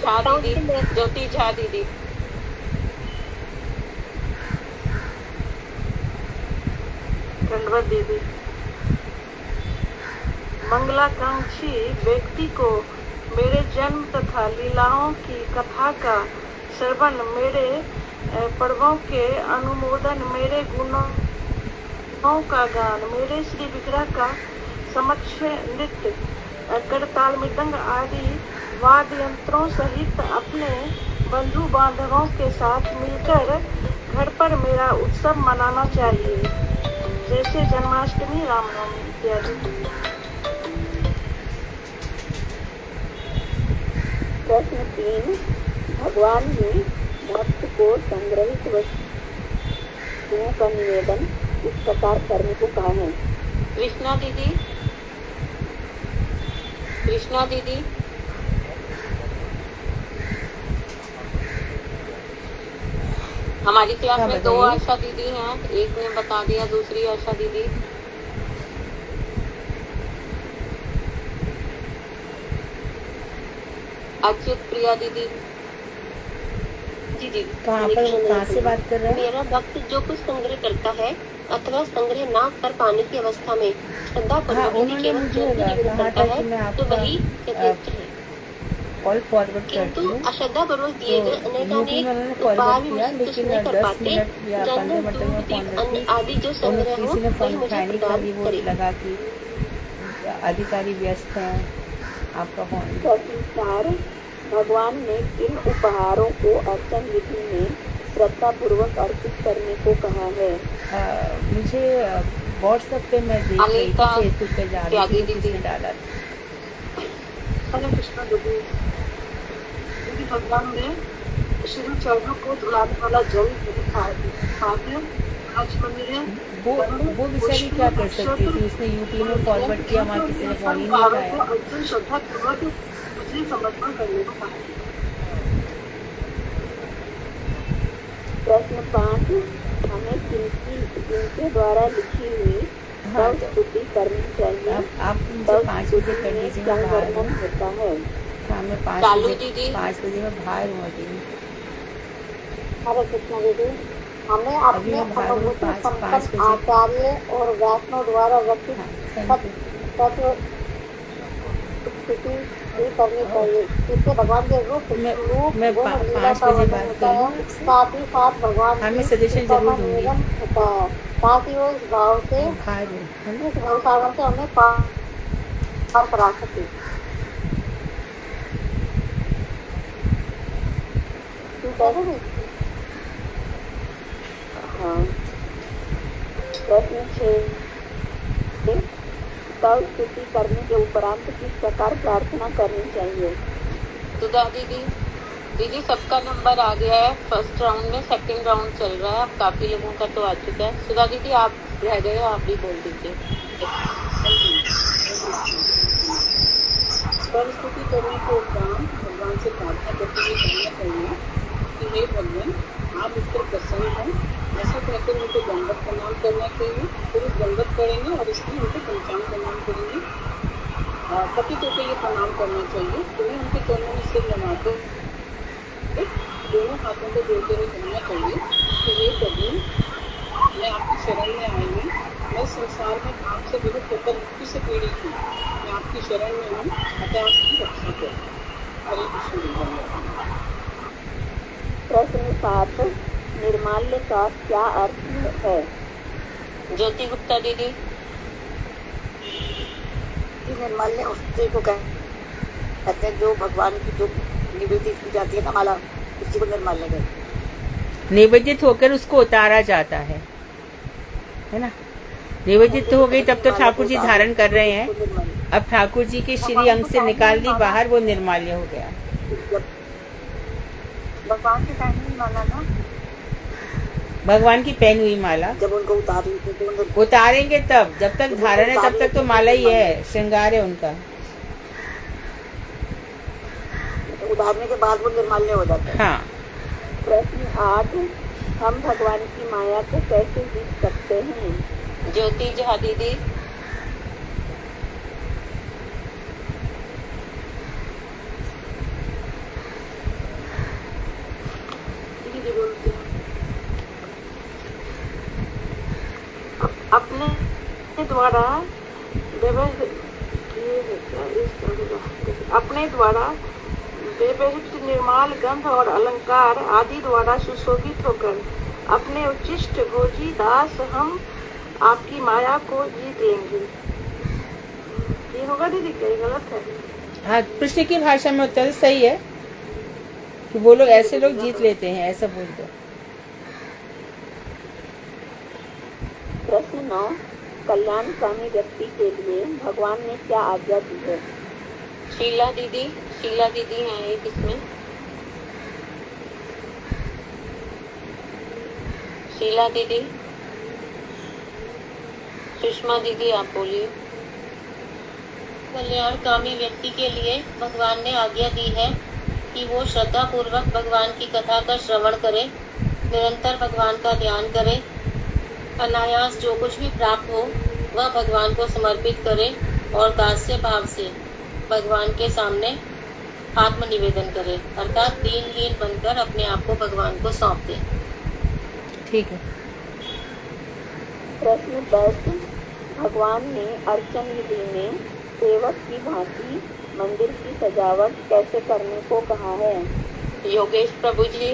E: झा दीदी। ज्योति झा दीदी।
D: दंडवत दीदी। मंगलाकांक्षी व्यक्ति को मेरे जन्म तथा लीलाओं की कथा का श्रवण, मेरे पर्वों के अनुमोदन, मेरे गुणों का गान, मेरे श्री विग्रह का समक्ष नृत्य, करताल मृदंग आदि वाद्य यंत्रों सहित अपने बंधु बांधवों के साथ मिलकर घर पर मेरा उत्सव मनाना चाहिए, जैसे जन्माष्टमी, रामनवमी इत्यादि।
C: प्रश्न 3, भगवान ने भक्त को संग्रहित वस्तुओं का निवेदन इस प्रकार करने को कहा है?
E: कृष्णा दीदी। कृष्णा दीदी। हमारी क्लास में 2 आशा दीदी हैं, एक ने बता दिया, दूसरी आशा दीदी। अच्युत प्रिया दीदी।
K: जी जी।
A: कहाँ से बात कर रहे हैं?
K: मेरा भक्त जो कुछ संग्रह करता है अथवा संग्रह ना कर पाने की अवस्था में श्रद्धा पूर्वक केवल जो भी निवेदन करता है तो वही
A: कॉल फॉरवर्ड करती हूँ।
K: किंतु अश्रद्धा पूर्वक दिए गए अनेकानेक उपहार भी मुझे कुछ नहीं कर पाते। जन्म, दूध, दीप आदि जो संग्रह हो वही मुझे प्रदान करे।
A: लगा कि अधिकारी व्यस्त हैं, आपका फोन।
C: प्रश्न 4, भगवान ने किन उपहारों को अर्चन विधि में श्रद्धा पूर्वक अर्पित करने को कहा है?
A: मुझे व्हाट्सएप पे मैं देख रही थी, फेसबुक पे जा रही थी, किसने डाला था।
D: हरे कृष्ण दीदी। दीदी भगवान ने श्री चरणों को धुलाने वाला जल
A: वो बेचारी क्या कर सकती थी? उसने यूपी में फॉरवर्ड किया, वहाँ किसी ने फोन ही नहीं उठाया।
D: श्रद्धा पूर्वक मुझे समर्पण करने को कहा।
C: प्रश्न 5, हमें किनके द्वारा लिखी हुई स्तुति करनी चाहिए?
A: आप मुझे 5 बजे कर लीजिए,
C: क्या वर्णन होता है?
A: शाम में 5 बजे मैं बाहर हुआ थी।
C: हरे कृष्ण दीदी। हमें अपने अनुभूति संपन्न आचार्य और वैष्णव द्वारा रचित तत्व स्तुति भी करनी चाहिए। इससे भगवान के रूप
A: मैं 5 बजे बात
C: होता है, साथ ही साथ भगवान
A: हमें सजेशन जरूर दूंगी
C: होता है, ताकि वो इस भाव से इस भाव सागर से हमें पार करा सके। प्रश्न 6, स्तुति करने के उपरांत किस प्रकार प्रार्थना करनी चाहिए?
E: सुधा दीदी। दीदी सबका नंबर आ गया है फर्स्ट राउंड में, सेकंड राउंड चल रहा है, अब काफी लोगों का तो आ चुका है। सुधा दीदी आप रह गए हो, आप भी बोल दीजिए।
B: स्तुति करने के उपरांत भगवान से प्रार्थना करते हुए कहना चाहिए कि हे भगवान, आप इस पर प्रसन्न हैं। ऐसा कहकर उनको दंडवत प्रणाम करना चाहिए। फिर उस दंडवत करेंगे और इसलिए उनको पंचांग प्रणाम करेंगे। पति को ये प्रणाम करना चाहिए। तुम्हें उनके चरणों में सिर लगाकर दोनों हाथों को जोड़ते हुए कहना चाहिए कि हे प्रभु, मैं आपकी शरण में आई हूँ। मैं संसार में आपसे विमुख होकर मृत्यु से पीड़ित हूँ। मैं आपकी शरण में हूँ, अतः आपकी रक्षा करो। हरे कृष्ण।
C: प्रश्न 7, निर्माल्य का क्या अर्थ है?
E: ज्योति गुप्ता दीदी।
J: निर्माल्य उससे को कहते हैं जो भगवान की जो निवेदित की जाती है ना माला, उसी को निर्माल्य कहते हैं।
A: निवेदित होकर उसको उतारा जाता है ना। निवेदित हो गई तब तो ठाकुर जी धारण कर रहे हैं। अब ठाकुर जी के श्री अंग से निकाल दी बाहर, वो निर्माल्य हो गया।
J: भगवान की पहनी हुई माला ना,
A: भगवान की पहनी हुई माला
J: जब उनको
A: उतारेंगे तब, जब तक धारण है तब तक तो माला ही है, श्रृंगार है उनका।
J: उतारने के बाद वो निर्माल्य हो जाता है।
A: हाँ।
C: प्रश्न 8, हम भगवान की माया को कैसे जीत सकते हैं?
E: ज्योति झा दीदी।
I: अपने द्वारा व्यवहित निर्माल गंध और अलंकार आदि द्वारा सुशोभित होकर अपने उच्चिष्ट भोजी दास हम आपकी माया को जीत लेंगे। ये होगा दीदी, क्या गलत है?
A: हाँ, कृष्ण की भाषा में उत्तर सही है कि वो लोग ऐसे लोग जीत लेते हैं, ऐसा बोल दो।
C: प्रश्न 9, कल्याणकामी व्यक्ति के लिए भगवान ने क्या आज्ञा दी है?
E: शीला दीदी। शीला दीदी हैं एक इसमें। शीला दीदी। सुषमा दीदी आप बोलिए। कल्याणकामी व्यक्ति के लिए भगवान ने आज्ञा दी है कि वो श्रद्धा पूर्वक भगवान की कथा का श्रवण करे, निरंतर भगवान का ध्यान करे, अनायास जो कुछ भी प्राप्त हो वह भगवान को समर्पित करे और दास्य भाव से भगवान के सामने आत्मनिवेदन करे, अर्थात दीनहीन बनकर अपने आप को भगवान को सौंप दे।
A: ठीक है।
C: प्रश्न 10, भगवान ने अर्चन विधि में सेवक की भांति मंदिर की सजावट कैसे करने को कहा है?
E: योगेश प्रभु जी।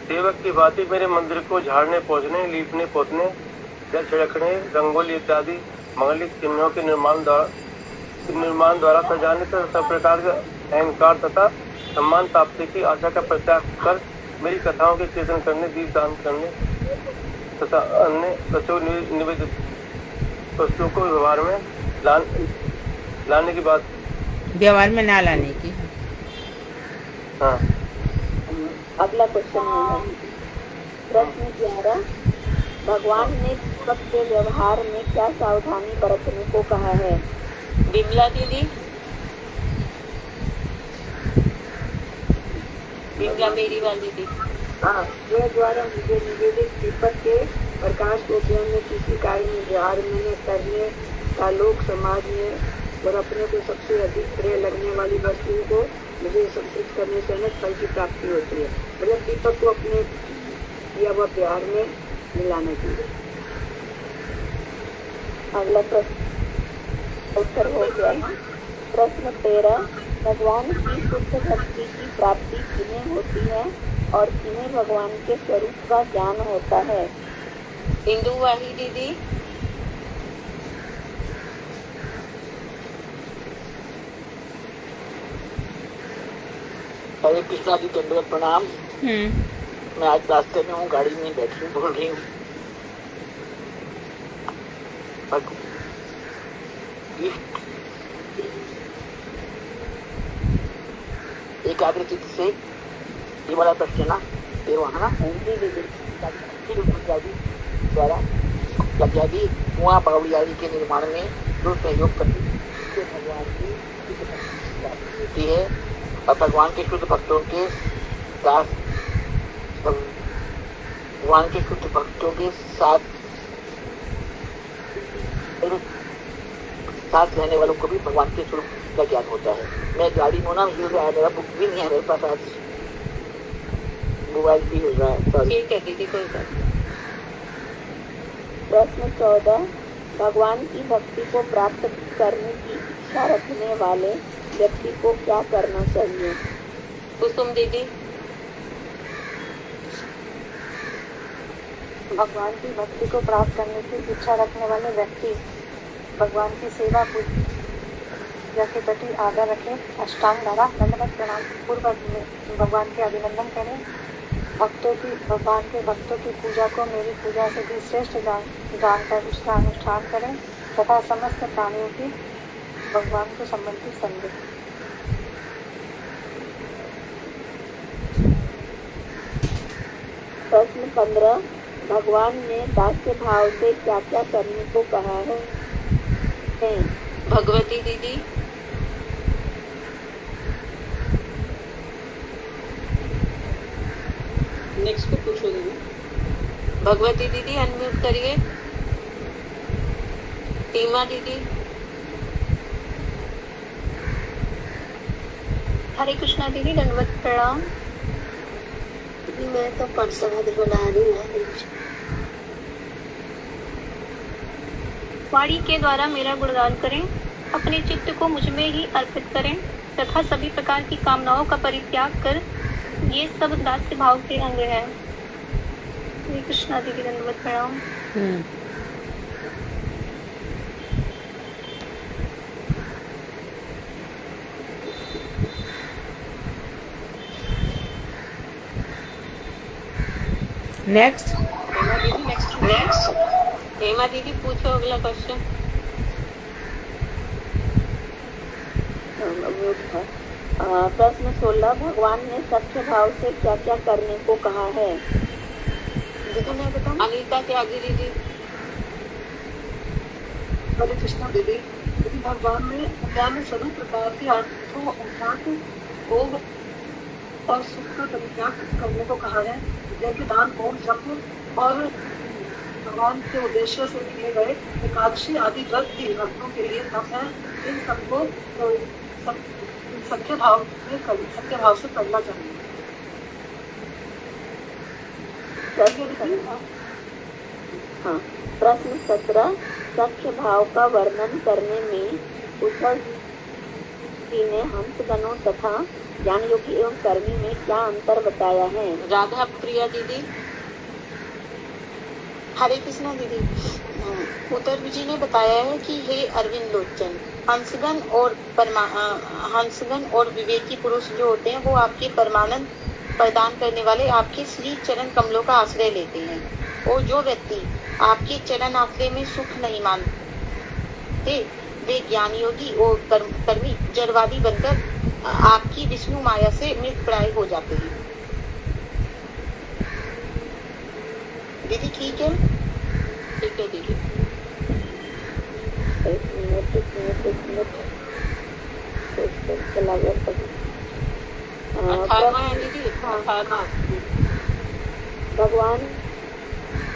N: सेवक की भांति मेरे मंदिर को झाड़ने पोछने, लीपने पोतने, जल छिड़कने, रंगोली इत्यादि मंगलिक चिन्हों के निर्माण द्वारा सजाने तथा सब प्रकार के अहंकार तथा सम्मान प्राप्ति की आशा का परित्याग कर मेरी कथाओं के कीर्तन करने, दीप दान करने तथा अन्य प्रचुर निवेदित वस्तुओं को व्यवहार में लाने की बात,
A: व्यवहार में ना लाने की।
N: हाँ।
C: अगला क्वेश्चन है प्रश्न 11, भगवान ने सबके व्यवहार में क्या सावधानी बरतने को कहा है?
E: बिमला दीदी। बिमला मेरी वाली दीदी।
I: हाँ, यह द्वारा मुझे निवेदित दीपक के प्रकाश को ज्ञान में किसी कार्य में व्यवहार में करने का लोक समाज में और अपने को सबसे अधिक प्रिय लगने वाली वस्तुओं को मुझे संतुष्ट करने से अनेक फल की प्राप्ति होती है। मतलब दीपक को अपने किया हुआ प्यार में मिलाने के लिए।
C: अगला प्रश्न उत्तर हो गया। प्रश्न 13, भगवान की शुद्ध भक्ति की प्राप्ति किन्हें होती है और किन्हें भगवान के स्वरूप का ज्ञान होता है?
E: इंदु वाही दीदी।
O: हरे कृष्णा जी, दंडवत प्रणाम। मैं आज रास्ते में हूँ, गाड़ी में बैठी हूँ, बोल रही हूँ। एकाग्र चित्त से ये वाला प्रश्न है ना, ये वहाँ ना द्वारा लग्यादी कुआं बावड़ी आदि के निर्माण में जो सहयोग करती है भगवान की होती है और भगवान के शुद्ध भक्तों के साथ साथ रहने वालों को भी भगवान के स्वरूप का ज्ञान होता है। मैं गाड़ी में ना, मेरा बुक भी नहीं है मेरे पास, आज मोबाइल भी हो रहा है।
E: ठीक है दीदी, कोई बात नहीं।
C: प्रश्न 14, भगवान की भक्ति को प्राप्त करने की इच्छा रखने वाले व्यक्ति को क्या करना चाहिए?
E: कुसुम दीदी।
D: भगवान की भक्ति को प्राप्त करने की इच्छा रखने वाले व्यक्ति भगवान की सेवा पूजा के प्रति आदर रखें, अष्टांग द्वारा दंडवत प्रणाम पूर्वक में भगवान के अभिनंदन करें। भगवान के भक्तों की पूजा को मेरी पूजा से भी श्रेष्ठ जानकर उसका अनुष्ठान करें तथा समस्त प्राणियों की भगवान को संबंधित समझें।
C: प्रश्न 15। भगवान ने दास्य भाव से क्या क्या करने को कहा है?
E: भगवती दीदी।
B: नेक्स्ट को पूछो दीदी।
E: भगवती दीदी अनम्यूट करिए। टीमा दीदी।
F: हरे कृष्णा दीदी, दंडवत प्रणाम।
K: मैं तो प्रसाद बना रही हूँ।
F: वाणी के द्वारा मेरा गुणगान करें, अपने चित्त को मुझ में ही अर्पित करें तथा सभी प्रकार की कामनाओं का परित्याग कर, ये सब दास्य भाव के अंग है। हरे कृष्णा दीदी, दंडवत प्रणाम।
A: नेक्स्ट
E: हेमा दीदी पूछो अगला क्वेश्चन।
C: प्रश्न 16। भगवान ने सच्चे भाव से क्या क्या करने को कहा है?
E: दीदी मैं बताऊं? अनीता त्यागी दीदी।
D: हरे कृष्णा दीदी, भगवान ने सभी प्रकार के अर्थों अर्थात भोग और सुख का परित्याग करने को कहा है। जैसे दान, होम, जप और भगवान के उद्देश्य से किए गए एकादशी आदि व्रत भी भक्तों के लिए तप है। इन सबको सत्य भाव से करना चाहिए।
C: हाँ। प्रश्न 17। सत्य भाव का वर्णन करने में उद्धव जी ने हंसगणों तथा ज्ञान योगी एवं कर्मी में क्या अंतर बताया है?
E: राधा प्रिया दीदी।
G: हरे कृष्णा दीदी, उद्धव जी ने बताया है कि हे अरविंद लोचन, हंसगण और विवेकी पुरुष जो होते हैं वो आपके परमानंद प्रदान करने वाले आपके श्री चरण कमलों का आश्रय लेते हैं। और जो व्यक्ति आपके चरण आश्रय में सुख नहीं मानते वे ज्ञान योगी और कर्मी जड़वादी बनकर आपकी विष्णु माया से मृतप्राय हो जाते हैं। दीदी ठीक है?
E: ठीक है दीदी।
C: एक मिनट चला गया। भगवान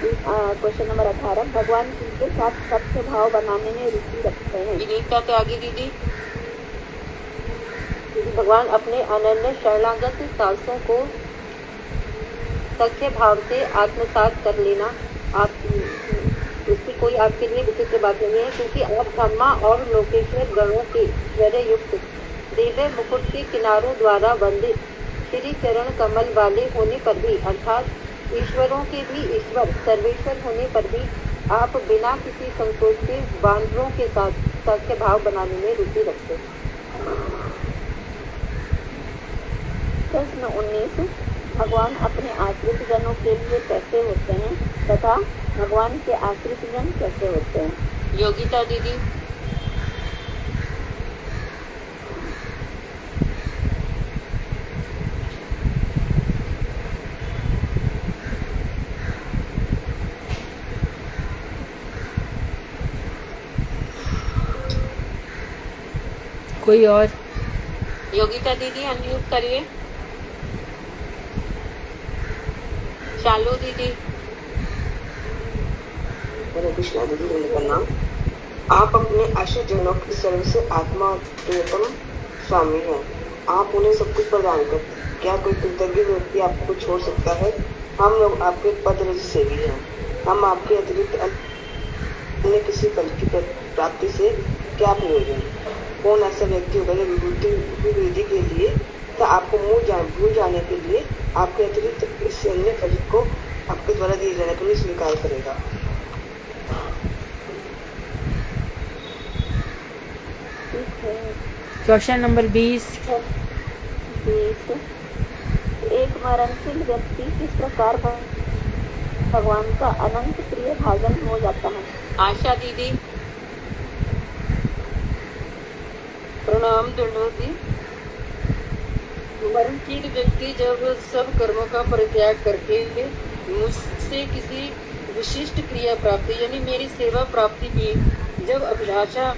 C: क्वेश्चन नंबर 18। भगवान किसके साथ सत्य भाव बनाने में रुचि रखते हैं?
E: विनीता त्यागी दीदी।
C: भगवान अपने अनन्य शरणागत साधकों को सच्चे भाव से आत्मसात कर लेना इसकी कोई आपके लिए विचित्र बात नहीं है, क्योंकि आप ब्रह्मा और लोकेश्वर गणों के ऐश्वर्य युक्त दिव्य मुकुट के किनारों द्वारा वंदित श्री चरण कमल वाले होने पर भी, अर्थात ईश्वरों के भी ईश्वर सर्वेश्वर होने पर भी आप बिना किसी संकोच के बांधरों के साथ सच्चे भाव बनाने में रुचि रखते हैं। प्रश्न 19। भगवान अपने आश्रित जनों के लिए कैसे होते हैं तथा भगवान के आश्रित जन कैसे होते हैं?
E: योगिता दीदी।
A: कोई और?
E: योगिता दीदी अनम्यूट करिए। चालू दीदी।
M: हरे कृष्णा दीदी, प्रणाम। आप अपने आश्रित जनों की सर्वस्व आत्मा और प्रियतम स्वामी हैं। आप उन्हें सब कुछ प्रदान करते हैं। क्या कोई कृतज्ञ व्यक्ति आपको छोड़ सकता है? हम लोग आपके पद रज सेवी हैं। हम आपके अतिरिक्त अन्य किसी फल की प्राप्ति से क्या प्रयोजन? कौन ऐसा व्यक्ति होगा जो विभूति वृद्धि के लिए या आपको भूल जाने के लिए आपके अतिरिक्त इस अन्य फल को आपके द्वारा दिए जाने के लिए स्वीकार करेगा?
A: Question number 20।
C: एक मरणशील व्यक्ति किस प्रकार भगवान का अनंत प्रिय भाजन हो जाता है?
G: आशा दीदी।
I: प्रणाम दंडोती। मरणशील व्यक्ति जब सब कर्मों का परित्याग करके मुझसे किसी विशिष्ट क्रिया प्राप्ति यानी मेरी सेवा प्राप्ति की जब अभिलाषा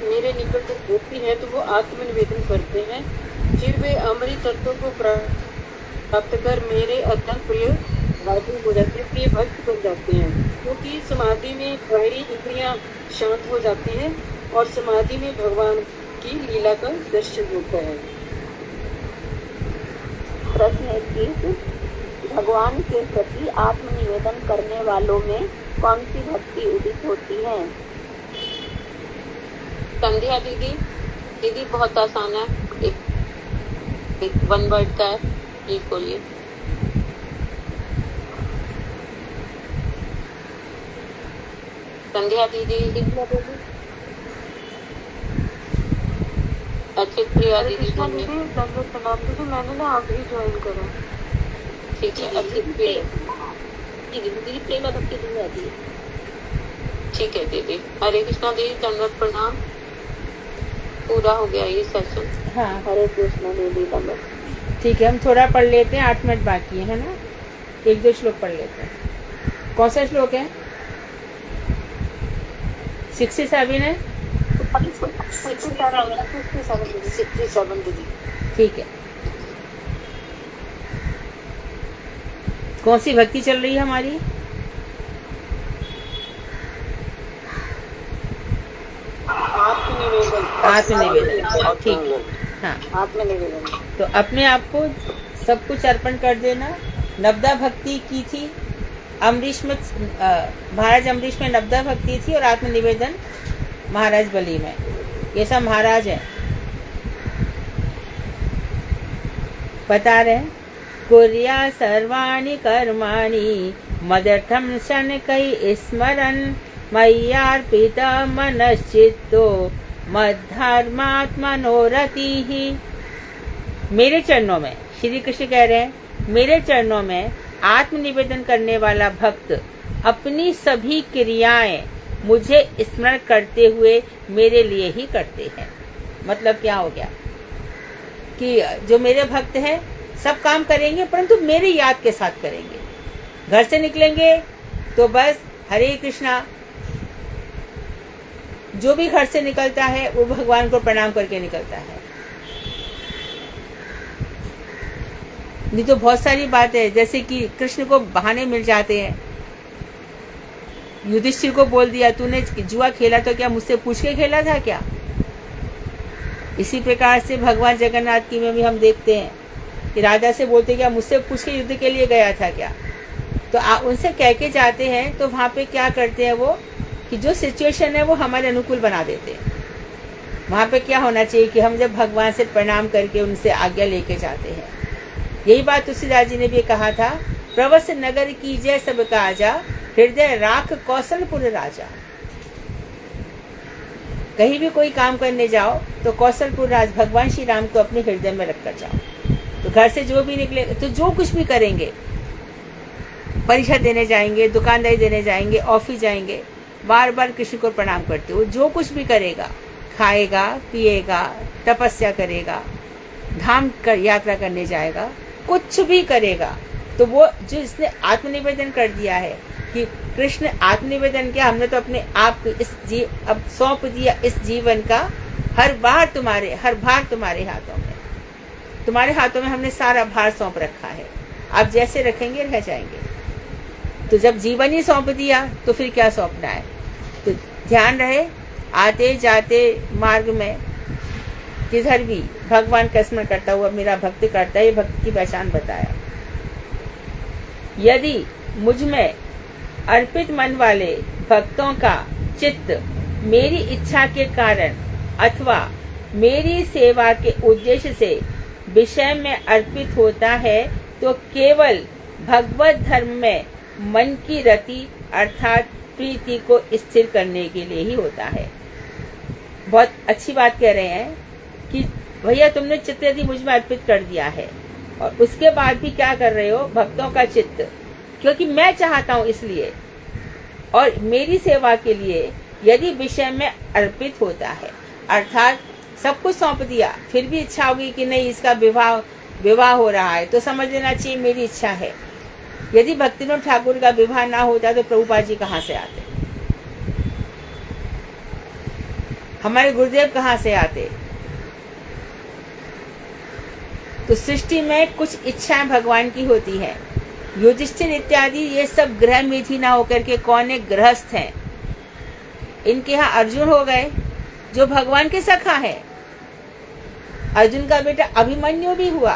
I: मेरे निकट होती है तो वो आत्मनिवेदन करते हैं। फिर वे अमृत तत्व को प्राप्त कर मेरे अत्यंत प्रिय भाजन हो जाते हैं, प्रिय भक्त बन जाते हैं, क्योंकि समाधि में बाहरी इंद्रियां शांत हो जाती हैं और समाधि में भगवान की लीला का दर्शन होता है।
C: प्रश्न 21। भगवान के प्रति आत्मनिवेदन करने वालों में कौन सी भक्ति उदित होती है?
G: संध्या दीदी। दीदी बहुत आसान है, एक वन वर्ड का है, ये बोलिए। संध्या दीदी। अच्छी प्रिया दीदी।
D: मैंने ना अभी ज्वाइन करा।
G: ठीक है, अच्छी प्रिया
K: दीदी प्रेमा भक्ति दूर आती है।
G: ठीक है दीदी। हरे कृष्णा दीदी, दंडवत प्रणाम। पूरा हो गया ये सेशन।
A: हाँ,
C: हरे कृष्ण दीदी दंडवत।
A: ठीक है, हम थोड़ा पढ़ लेते हैं, 8 मिनट बाकी है ना, 1-2 श्लोक पढ़ लेते हैं। कौन सा श्लोक है? 67 है।
J: 67 दीदी।
A: ठीक है। कौन सी भक्ति चल रही है हमारी? आत्मनिवेदन। ठीक है, हाँ,
J: आत्मनिवेदन।
A: तो अपने आप को सब कुछ अर्पण कर देना। नवदा भक्ति की थी अमरीश में, महाराज अमरीश में नवदा भक्ति थी और आत्मनिवेदन महाराज बली में। ये सब महाराज है, बता रहे हैं। कुर्या सर्वाणि कर्माणि मदर्थम शनकै स्मरन् मय्यार्पित मनश्चित्तो मद्धर्मात्मनोरतिः। मेरे चरणों में, श्री कृष्ण कह रहे हैं, मेरे चरणों में आत्मनिवेदन करने वाला भक्त अपनी सभी क्रियाएं मुझे स्मरण करते हुए मेरे लिए ही करते हैं। मतलब क्या हो गया कि जो मेरे भक्त हैं सब काम करेंगे परंतु मेरी याद के साथ करेंगे। घर से निकलेंगे तो बस हरे कृष्णा, जो भी घर से निकलता है वो भगवान को प्रणाम करके निकलता है। नहीं तो बहुत सारी बातें, जैसे कि कृष्ण को बहाने मिल जाते हैं। युधिष्ठिर को बोल दिया, तूने जुआ खेला तो क्या मुझसे पूछ के खेला था क्या? इसी प्रकार से भगवान जगन्नाथ की में भी हम देखते हैं कि राजा से बोलते क्या मुझसे पूछ के युद्ध के लिए गया था क्या? तो उनसे कह के जाते हैं तो वहाँ पे क्या करते हैं वो कि जो सिचुएशन है वो हमारे अनुकूल बना देते हैं। वहाँ पे क्या होना चाहिए कि हम जब भगवान से प्रणाम करके उनसे आज्ञा लेके जाते हैं। यही बात तुलसीदास जी ने भी कहा था, प्रवस नगर की जय सब काजा, हृदय राख कौशलपुर राजा। कहीं भी कोई काम करने जाओ तो कौशलपुर राज भगवान श्री राम को अपने हृदय में रख कर जाओ। तो घर से जो भी निकले, तो जो कुछ भी करेंगे, परीक्षा देने जाएंगे, दुकानदारी देने जाएंगे, ऑफिस जाएंगे, बार बार कृष्ण को प्रणाम करते हो। जो कुछ भी करेगा, खाएगा, पिएगा, तपस्या करेगा, धाम यात्रा करने जाएगा, कुछ भी करेगा, तो वो जो इसने आत्मनिवेदन कर दिया है कि कृष्ण आत्मनिवेदन किया, हमने तो अपने आप अब सौंप दिया इस जीवन का हर भार तुम्हारे हाथों में। तुम्हारे हाथों में हमने सारा भार सौंप रखा है, आप जैसे रखेंगे रह जाएंगे। तो जब जीवन ही सौंप दिया तो फिर क्या सौंपना है? तो ध्यान रहे, आते जाते मार्ग में किधर भी भगवान का स्मरण करता हुआ मेरा भक्त करता है। ये भक्त की पहचान बताया। यदि मुझ में अर्पित मन वाले भक्तों का चित्त मेरी इच्छा के कारण अथवा मेरी सेवा के उद्देश्य से विषय में अर्पित होता है तो केवल भगवत धर्म में मन की रति अर्थात प्रीति को स्थिर करने के लिए ही होता है। बहुत अच्छी बात कह रहे हैं कि भैया तुमने चित्त यदि मुझ में अर्पित कर दिया है और उसके बाद भी क्या कर रहे हो, भक्तों का चित्त, क्योंकि मैं चाहता हूँ इसलिए और मेरी सेवा के लिए यदि विषय में अर्पित होता है अर्थात सब कुछ सौंप दिया, फिर भी इच्छा होगी कि नहीं इसका विवाह हो रहा है तो समझ लेना चाहिए मेरी इच्छा है। यदि भक्तिविनोद ठाकुर का विवाह ना होता तो प्रभुपाद जी कहाँ से आते, हमारे गुरुदेव कहाँ से आते। तो सृष्टि में कुछ इच्छाएं भगवान की होती है। युधिष्ठिर इत्यादि ये सब ग्रह मेधी ना होकर के कौन है, गृहस्थ हैं। इनके यहाँ अर्जुन हो गए जो भगवान के सखा है। अर्जुन का बेटा अभिमन्यु भी हुआ।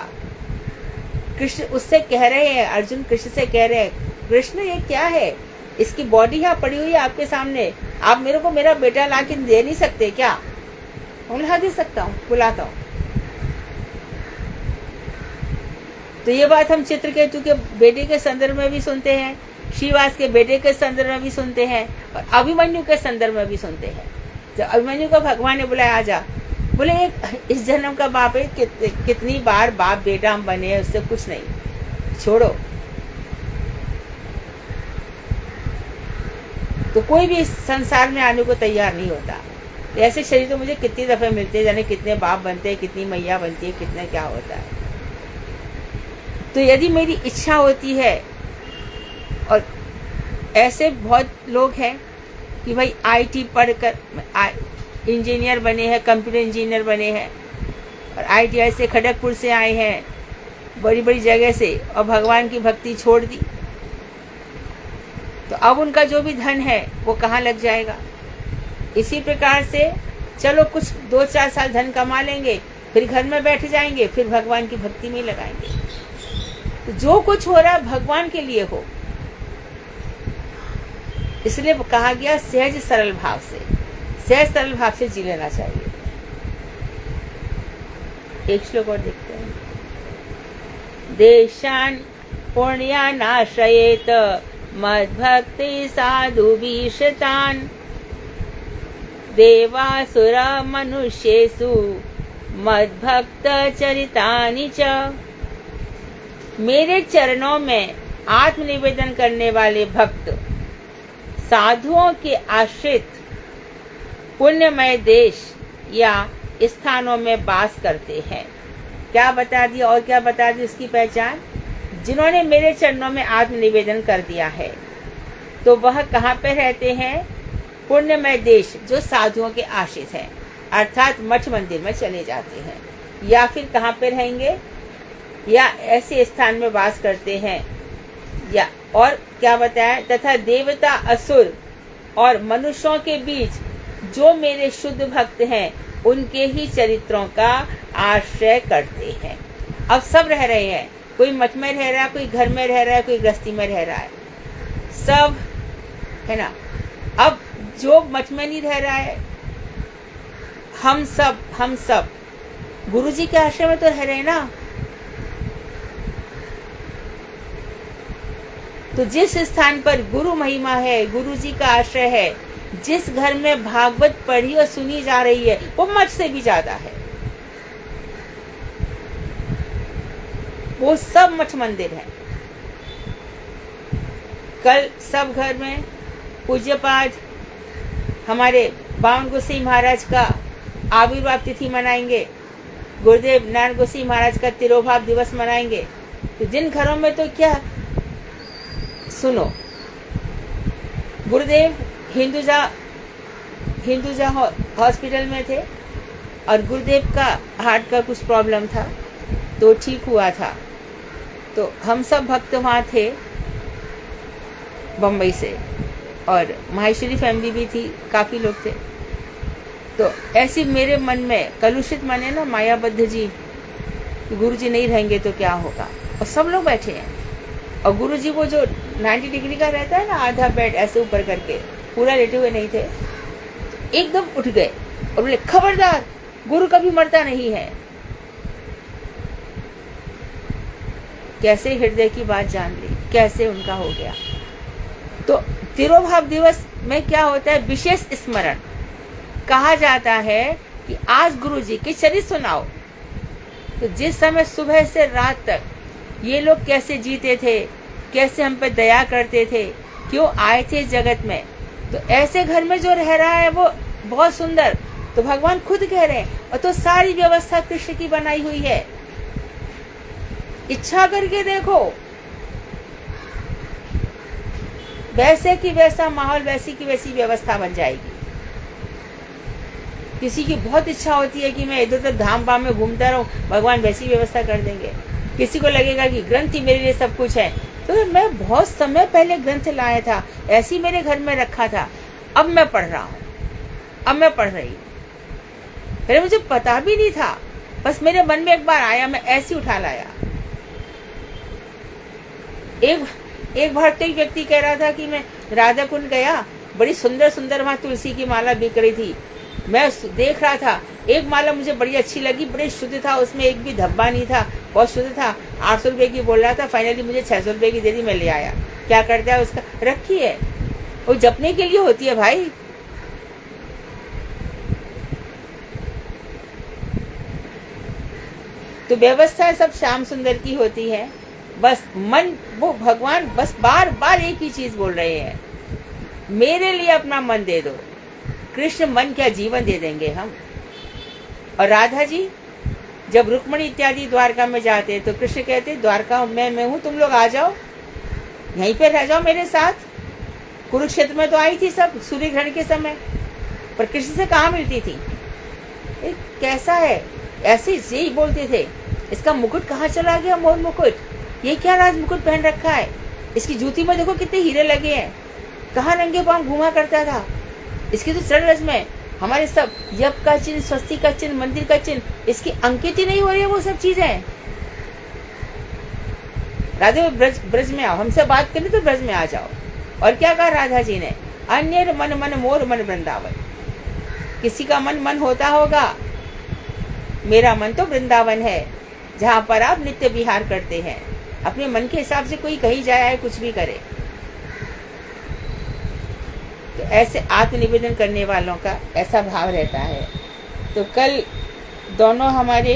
A: कृष्ण उससे कह रहे हैं, अर्जुन कृष्ण से कह रहे हैं, कृष्ण ये क्या है, इसकी बॉडी यहाँ पड़ी हुई है आपके सामने, आप मेरे को मेरा बेटा ला के दे नहीं सकते क्या? हाँ दे सकता हूँ, बुलाता हूँ। तो ये बात हम चित्रकेतु के बेटे के संदर्भ में भी सुनते हैं, श्रीवास के बेटे के संदर्भ में भी सुनते हैं और अभिमन्यु के संदर्भ में भी सुनते हैं। जब अभिमन्यु को भगवान ने बुलाया, आजा, बोले इस जन्म का बाप है, कितनी बार बाप बेटा हम बने हैं, उससे कुछ नहीं, छोड़ो। तो कोई भी इस संसार में आने को तैयार नहीं होता। ऐसे शरीर तो मुझे कितनी दफे मिलते हैं, जाने कितने बाप बनते हैं, कितनी मैया बनती है, कितने क्या होता है। तो यदि मेरी इच्छा होती है, और ऐसे बहुत लोग हैं कि भाई आईटी पढ़कर इंजीनियर बने हैं, कंप्यूटर इंजीनियर बने हैं और आईटीआई से खड़गपुर से आए हैं, बड़ी बड़ी जगह से, और भगवान की भक्ति छोड़ दी, तो अब उनका जो भी धन है वो कहाँ लग जाएगा। इसी प्रकार से चलो कुछ 2-4 साल धन कमा लेंगे, फिर घर में बैठ जाएंगे, फिर भगवान की भक्ति में लगाएंगे। तो जो कुछ हो रहा है भगवान के लिए हो, इसलिए कहा गया सहज सरल भाव से जी लेना चाहिए। एक श्लोक और देखते हैं। देशान पुण्यानाश्रयेत मद्भक्ति साधुभीषतान देवासुरा मनुष्येषु मद्भक्त चरितानि च। मेरे चरणों में आत्मनिवेदन करने वाले भक्त साधुओं के आश्रित पुण्यमय देश या स्थानों में वास करते हैं। क्या बता दिया और क्या बता दी उसकी पहचान? जिन्होंने मेरे चरणों में आत्मनिवेदन कर दिया है तो वह कहाँ पे रहते हैं? पुण्यमय देश जो साधुओं के आश्रित हैं, अर्थात मठ मंदिर में चले जाते हैं, या फिर कहाँ पे रहेंगे, या ऐसे स्थान में वास करते हैं, या और क्या बताया, तथा देवता असुर और मनुष्यों के बीच जो मेरे शुद्ध भक्त हैं उनके ही चरित्रों का आश्रय करते हैं। अब सब रह रहे हैं, कोई मठ में रह रहा है, कोई घर में रह रहा है, कोई गृहस्थी में रह रहा है, सब है ना। अब जो मठ में नहीं रह रहा है, हम सब गुरुजी के आश्रय में तो रह रहे हैं ना। तो जिस स्थान पर गुरु महिमा है, गुरु जी का आश्रय है, जिस घर में भागवत पढ़ी और सुनी जा रही है, वो मठ से भी ज्यादा है। वो सब मठ मंदिर है। कल सब घर में पूज्यपाद हमारे बावन गोसाई महाराज का आविर्भाव तिथि मनाएंगे, गुरुदेव नारायण गोसाई महाराज का तिरोभाव दिवस मनाएंगे। तो जिन घरों में तो क्या, सुनो, गुरुदेव हिंदुजा हॉस्पिटल में थे और गुरुदेव का हार्ट का कुछ प्रॉब्लम था तो ठीक हुआ था, तो हम सब भक्त वहाँ थे बम्बई से, और माहेश्वरी फैमिली भी थी, काफ़ी लोग थे। तो ऐसी मेरे मन में कलुषित मन है ना, मायाबद्ध जी, गुरु जी नहीं रहेंगे तो क्या होगा, और सब लोग बैठे हैं। और गुरु जी वो जो 90 डिग्री का रहता है ना, आधा बेड ऐसे ऊपर करके, पूरा लेटे हुए नहीं थे, एकदम उठ गए और बोले खबरदार, गुरु कभी मरता नहीं है। कैसे हृदय की बात जान ली, कैसे उनका हो गया। तो तिरोभाव दिवस में क्या होता है, विशेष स्मरण। कहा जाता है कि आज गुरु जी के चरित्र सुनाओ। तो जिस समय सुबह से रात तक ये लोग कैसे जीते थे, कैसे हम पे दया करते थे, क्यों आए थे जगत में, तो ऐसे घर में जो रह रहा है वो बहुत सुंदर। तो भगवान खुद कह रहे हैं, और तो सारी व्यवस्था कृष्ण की बनाई हुई है, इच्छा करके देखो। वैसे की वैसा माहौल, वैसी की वैसी व्यवस्था बन जाएगी। किसी की बहुत इच्छा होती है कि मैं इधर उधर धाम बाम में घूमता रहूं, भगवान वैसी व्यवस्था कर देंगे। किसी को लगेगा कि ग्रंथ ही मेरे लिए सब कुछ है, तो मैं बहुत समय पहले ग्रंथ लाया था, ऐसी मेरे घर में रखा था, अब मैं पढ़ रहा हूँ, अब मैं पढ़ रही हूँ। पहले मुझे पता भी नहीं था, बस मेरे मन में एक बार आया, मैं ऐसी उठा लाया। एक भारतीय व्यक्ति कह रहा था कि मैं राधा कुंड गया, बड़ी सुंदर सुंदर वहां तुलसी की माला बिक रही थी, मैं देख रहा था, एक माला मुझे बड़ी अच्छी लगी, बड़ी शुद्ध था, उसमें एक भी धब्बा नहीं था, बहुत शुद्ध था, 800 रुपए की बोल रहा था, फाइनली मुझे 600 रुपए की दे दी, मैं ले आया। क्या करता है उसका, रखी है, वो जपने के लिए होती है भाई। तो व्यवस्था सब श्याम सुंदर की होती है। बस मन, वो भगवान बस बार बार एक ही चीज बोल रहे हैं, मेरे लिए अपना मन दे दो। कृष्ण मन क्या जीवन दे देंगे हम। और राधा जी जब रुक्मणी इत्यादि द्वारका में जाते तो कृष्ण कहते द्वारका मैं हूँ, तुम लोग आ जाओ, यहीं पे रह जाओ मेरे साथ। कुरुक्षेत्र में तो आई थी सब सूर्य ग्रहण के समय, पर कृष्ण से कहाँ मिलती थी। कैसा है, ऐसे यही बोलते थे, इसका मुकुट कहाँ चला गया, मोर मुकुट, ये क्या राज मुकुट पहन रखा है, इसकी जूती में देखो कितने हीरे लगे हैं, कहाँ नंगे पांव घुमा करता था, इसकी तो चरण रज में हमारे सब यप का चिन्ह, स्वस्ति का चिन्ह, मंदिर का चिन्ह, इसकी अंकित ही नहीं हो रही है वो सब चीजें। राधे ब्रज में आओ, हमसे बात करनी तो ब्रज में आ जाओ। और क्या कहा राधा जी ने, अन्य मन मन मोर मन वृंदावन। किसी का मन मन होता होगा, मेरा मन तो वृंदावन है, जहाँ पर आप नित्य विहार करते हैं। अपने मन के हिसाब से कोई कहीं जाए कुछ भी करे। तो ऐसे आत्मनिवेदन करने वालों का ऐसा भाव रहता है। तो कल दोनों हमारे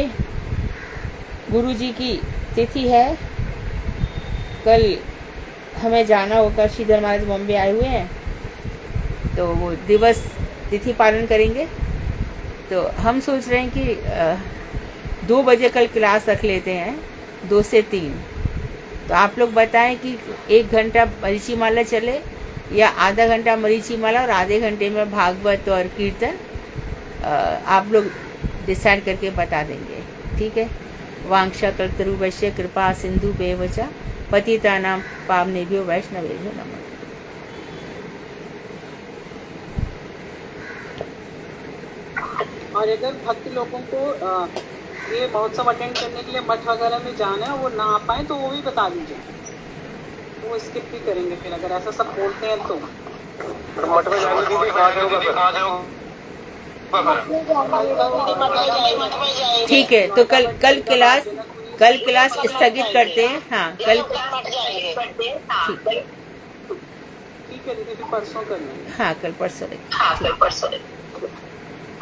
A: गुरु जी की तिथि है, कल हमें जाना होगा, श्रीधर महाराज बॉम्बे आए हुए हैं, तो वो दिवस तिथि पालन करेंगे। तो हम सोच रहे हैं कि 2 बजे कल क्लास रख लेते हैं, 2 से 3। तो आप लोग बताएं कि 1 घंटा मरीची माला चले या आधा घंटा मरीची माला और आधे घंटे में भागवत और कीर्तन, आप लोग डिसाइड करके बता देंगे, ठीक है। वांक्षा कल्पतरुवश्य कृपा सिंधु बेवचा पतितानां पावनेभ्यो वैष्णवेभ्यो नमः।
B: और अगर भक्त लोगों को ये महोत्सव अटेंड करने के लिए मठ वगैरह में जाना है, वो ना आ पाए तो वो भी बता दीजिए, वो स्किप भी करेंगे फिर, अगर ऐसा सब बोलते हैं तो।
N: मठ में जाने के लिए कहाँ जाओ?
A: ठीक है, तो कल क्लास स्थगित करते हैं। हाँ कल
B: ठीक है दीदी, फिर परसों करना।
A: हाँ कल परसों।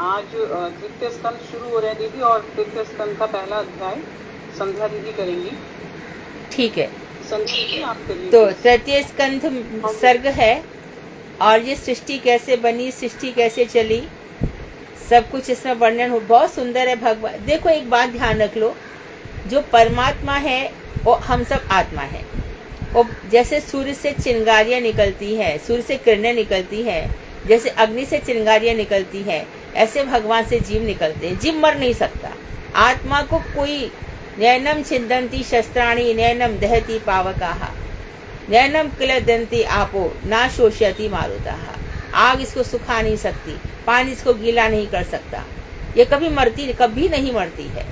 B: आज द्वितीय स्कंद शुरू हो रहे हैं दीदी, और द्वितीय स्कंद का पहला अध्याय संध्या दीदी करेंगी।
A: ठीक है,
B: आप करिए।
A: तो तृतीय स्कंध सर्ग है, और ये सृष्टि कैसे बनी, सृष्टि कैसे चली, सब कुछ इसमें वर्णन हो, बहुत सुंदर है। भगवान देखो, एक बात ध्यान रख लो, जो परमात्मा है वो हम सब आत्मा है। वो जैसे सूर्य से चिंगारियां निकलती है, सूर्य से किरणें निकलती है, जैसे अग्नि से चिंगारियां निकलती है, ऐसे भगवान से जीव निकलते हैं। जीव मर नहीं सकता। आत्मा को कोई नैनम छिन्दन्ति शस्त्राणि नैनम दहति पावकाः नैनम क्लेदन्ति आपो ना शोष्यति मारुतः। आग इसको सुखा नहीं सकती, पानी इसको गीला नहीं कर सकता, ये कभी नहीं मरती है।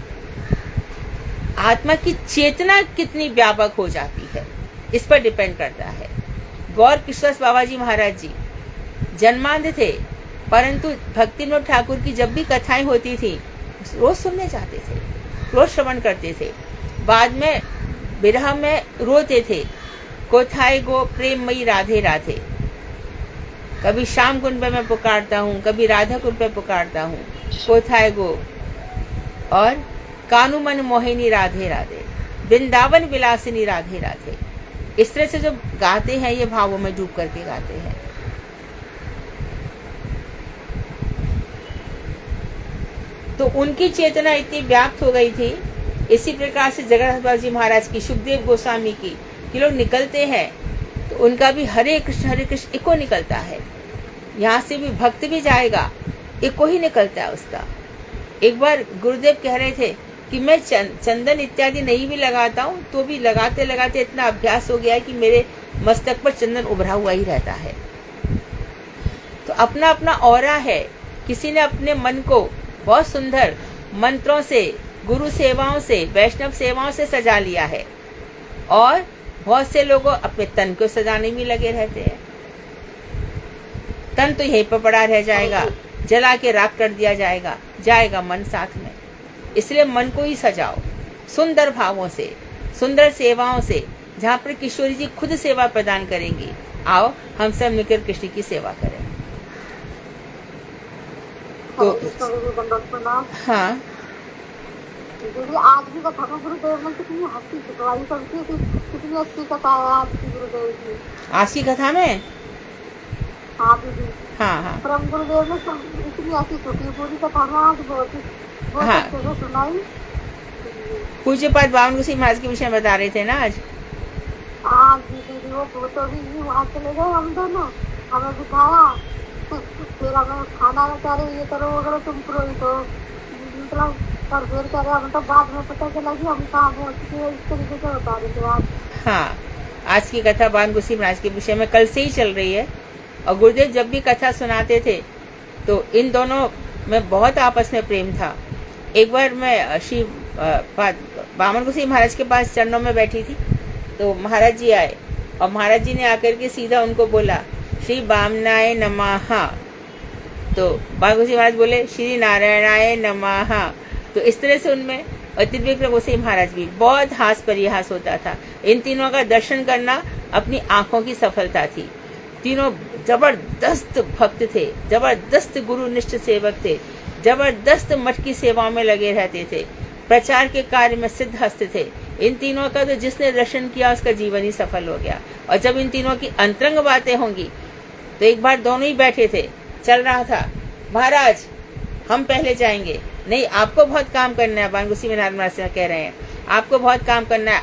A: आत्मा की चेतना कितनी व्यापक हो जाती है, इस पर डिपेंड करता है। गौर किशोर बाबा जी महाराज जी जन्मांध थे, परंतु भक्ति विनोद ठाकुर की जब भी कथाएं होती थी रोज सुनने जाते थे, रोज श्रवण करते थे। बाद में विरह में रोते थे, कोथाए गो प्रेममयी राधे राधे। कभी श्याम कुंड पे मैं पुकारता हूँ, कभी राधा कुंड पे पुकारता हूँ, कोथाए गो, और कानू मन मोहिनी राधे राधे, वृंदावन विलासिनी राधे राधे। इस तरह से जो गाते हैं ये भावों में डूब करके गाते हैं। तो उनकी चेतना इतनी व्याप्त हो गई थी। इसी प्रकार से जगन्नाथ जी महाराज की, सुखदेव गोस्वामी की, कि लोग निकलते हैं तो उनका भी हरे कृष्ण इको निकलता है। यहाँ से भी भक्त भी जाएगा, इको ही निकलता है उसका। एक बार गुरुदेव कह रहे थे कि मैं चंदन इत्यादि नहीं भी लगाता हूँ तो भी लगाते लगाते इतना अभ्यास हो गया है कि मेरे मस्तक पर चंदन उभरा हुआ ही रहता है। तो अपना अपना ऑरा है। किसी ने अपने मन को बहुत सुंदर मंत्रों से, गुरु सेवाओं से, वैष्णव सेवाओं से सजा लिया है, और बहुत से लोग अपने तन को सजाने में लगे रहते हैं। तन तो यहीं पर पड़ा रह जाएगा, जला के राख कर दिया जाएगा, जाएगा मन साथ में। इसलिए मन को ही सजाओ सुंदर भावों से, सुंदर सेवाओं से, जहाँ पर किशोरी जी खुद सेवा प्रदान करेंगी। आओ हम सब मिलकर कृष्ण की सेवा करें। तो हाँ
C: दीदी, आज भी कथा में गुरुदेव ने कितनी हंसी छुटवाई सबकी, कितनी अच्छी कथा है आज की गुरुदेव की।
A: आज की कथा में
C: हाँ दीदी,
A: हाँ
C: परम गुरुदेव ने इतनी अच्छी छुट्टी पूरी कथा में आज बहुत अच्छे से सुनाई।
A: पूज्यपाद बावन गुरुजी महाराज के विषय में बता रहे थे ना आज।
C: हाँ दीदी, वो तो भी वहाँ चले गए हम दोनों, हमें दिखाया, फिर हमें खाना बता रहे ये करो वो करो, तुम पुरोहित हो, मतलब पर फिर कह रहे मतलब बाद में पता चला कि हम कहाँ पहुँच गए, इस तरीके से बता रहे थे आज।
A: हाँ, आज की कथा बावन गुरुजी महाराज के विषय में कल से ही चल रही है। और गुरुदेव जब भी कथा सुनाते थे तो इन दोनों में बहुत आपस में प्रेम था। एक बार मैं श्री बामन गुरुजी महाराज के पास चरणों में बैठी थी, तो महाराज जी आए और महाराज जी ने आकर के सीधा उनको बोला, श्री वामनाय नमः। तो बामन गुरुजी महाराज बोले, श्री नारायणाय नमः। तो इस तरह से उनमें त्रिविक्रम गोसाई महाराज भी बहुत हास परिहास होता था। इन तीनों का दर्शन करना अपनी आंखों की सफलता थी। तीनों जबरदस्त भक्त थे, जबरदस्त गुरुनिष्ठ सेवक थे, जबरदस्त मठ की सेवाओं में लगे रहते थे, प्रचार के कार्य में सिद्ध हस्त थे। इन तीनों का तो जिसने दर्शन किया उसका जीवन ही सफल हो गया। और जब इन तीनों की अंतरंग बातें होंगी तो एक बार दोनों ही बैठे थे, चल रहा था, महाराज हम पहले जाएंगे, नहीं आपको बहुत काम करना है, बामन गुरुजी महाराज कह रहे हैं आपको बहुत काम करना है,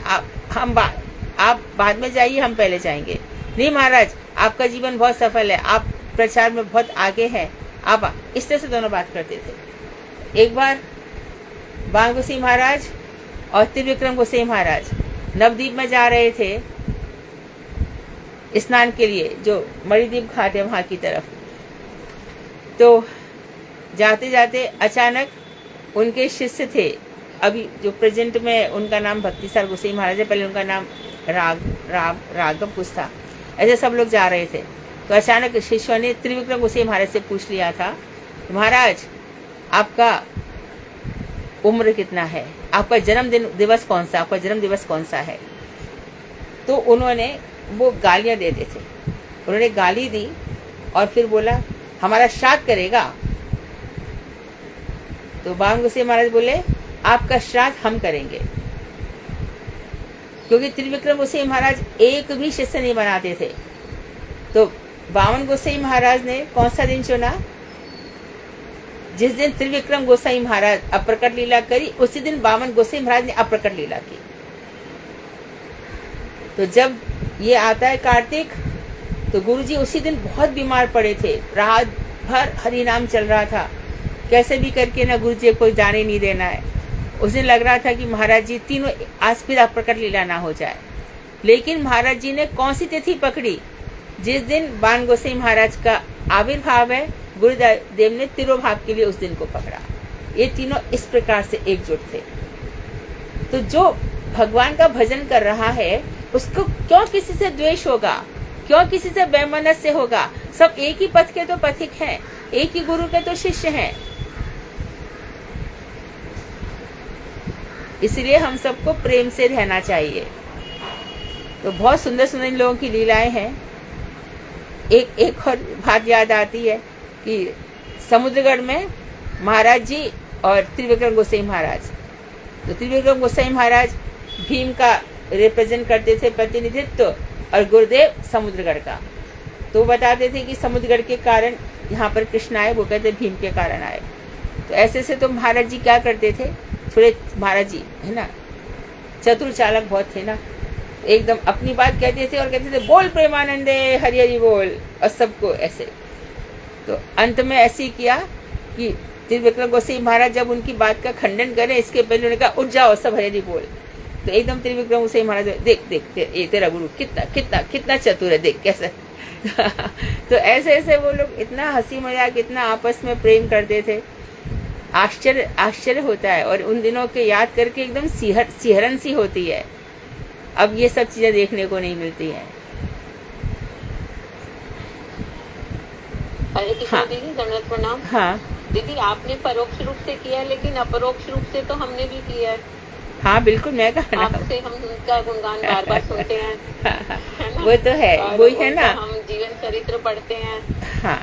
A: आप बाद में जाइए, हम पहले जाएंगे। नहीं महाराज आपका जीवन बहुत सफल है, आप प्रचार में बहुत आगे हैं, आप, इस तरह से दोनों बात करते थे। एक बार बामन गुरुजी महाराज और त्रिविक्रम गोसाई महाराज नवद्वीप में जा रहे थे स्नान के लिए, जो मणिद्वीप घाट है वहां की तरफ। तो जाते जाते अचानक उनके शिष्य थे, अभी जो प्रेजेंट में उनका नाम भक्तिसार गोसाई महाराज है, पहले उनका नाम राघव कुछ था, ऐसे सब लोग जा रहे थे। तो अचानक शिष्यों ने त्रिविक्रम गोसाई महाराज से पूछ लिया था, महाराज आपका उम्र कितना है, आपका जन्मदिन दिवस कौन सा, आपका जन्म दिवस कौन सा है। तो उन्होंने वो गालियां देते थे, उन्होंने गाली दी और फिर बोला हमारा श्राद्ध करेगा। तो बामन गोसाई महाराज बोले आपका श्राद्ध हम करेंगे, क्योंकि त्रिविक्रम गोसाई महाराज एक भी शिष्य नहीं बनाते थे। तो बामन गोसाई महाराज ने कौन सा दिन चुना, जिस दिन त्रिविक्रम गोसाई महाराज अप्रकट लीला करी उसी दिन बामन गोसाई महाराज ने अप्रकट लीला की। तो जब ये आता है कार्तिक, तो गुरुजी उसी दिन बहुत बीमार पड़े थे, रात भर हरि नाम चल रहा था, कैसे भी करके ना गुरुजी को जाने नहीं देना है। उस दिन लग रहा था कि महाराज जी तीनों आज फिर अप्रकट लीला ना हो जाए। लेकिन महाराज जी ने कौन सी तिथि पकड़ी, जिस दिन बामन गोसाई महाराज का आविर्भाव है, गुरुदेव ने तिरोभाव के लिए उस दिन को पकड़ा। ये तीनों इस प्रकार से एकजुट थे। तो जो भगवान का भजन कर रहा है उसको क्यों किसी से द्वेष होगा, क्यों किसी से वैमनस्य होगा। सब एक ही पथ के तो पथिक हैं, एक ही गुरु के तो शिष्य हैं। इसलिए हम सबको प्रेम से रहना चाहिए। तो बहुत सुंदर सुंदर इन लोगों की लीलाएं हैं। एक और बात याद आती है कि समुद्रगढ़ में महाराज जी और त्रिविक्रम गोसाई महाराज, तो त्रिविक्रम गोसाई महाराज भीम का रिप्रेजेंट करते थे, प्रतिनिधित्व, और गुरुदेव समुद्रगढ़ का। तो वो बताते थे कि समुद्रगढ़ के कारण यहाँ पर कृष्ण आए, वो कहते भीम के कारण आए। तो ऐसे से तो महाराज जी क्या करते थे, थोड़े महाराज जी है ना चतुर चालक बहुत थे ना, एकदम अपनी बात कहते थे और कहते थे बोल प्रेमानंदे हरि हरि बोल, और सबको ऐसे। तो अंत में ऐसे ही किया कि त्रिविक्रम गोसाई महाराज जब उनकी बात का खंडन करें, इसके पहले उन्होंने कहा उठ जाओ सब हरि हरि बोल। तो एकदम त्रिविक्रम गोसाई महाराज देख देख ये तेरा गुरु कितना कितना कितना चतुर है, देख कैसे तो ऐसे ऐसे वो लोग इतना हंसी मजाक, इतना आपस में प्रेम करते थे, आश्चर्य आश्चर्य होता है। और उन दिनों के याद करके एकदम सिहरन सी होती है। अब ये सब चीजें देखने को नहीं मिलती हैं।
E: हरे कृष्ण दीदी, दंडवत प्रणाम।
A: हाँ
E: दीदी, आपने परोक्ष रूप से किया है, लेकिन अपरोक्ष रूप से तो हमने भी किया है।
A: हाँ बिल्कुल, मैं कहा
E: आपसे हम उनका गुणगान बार बार सुनते हैं।
A: वो तो है, वही है ना,
E: हम जीवन चरित्र पढ़ते हैं।
A: हाँ,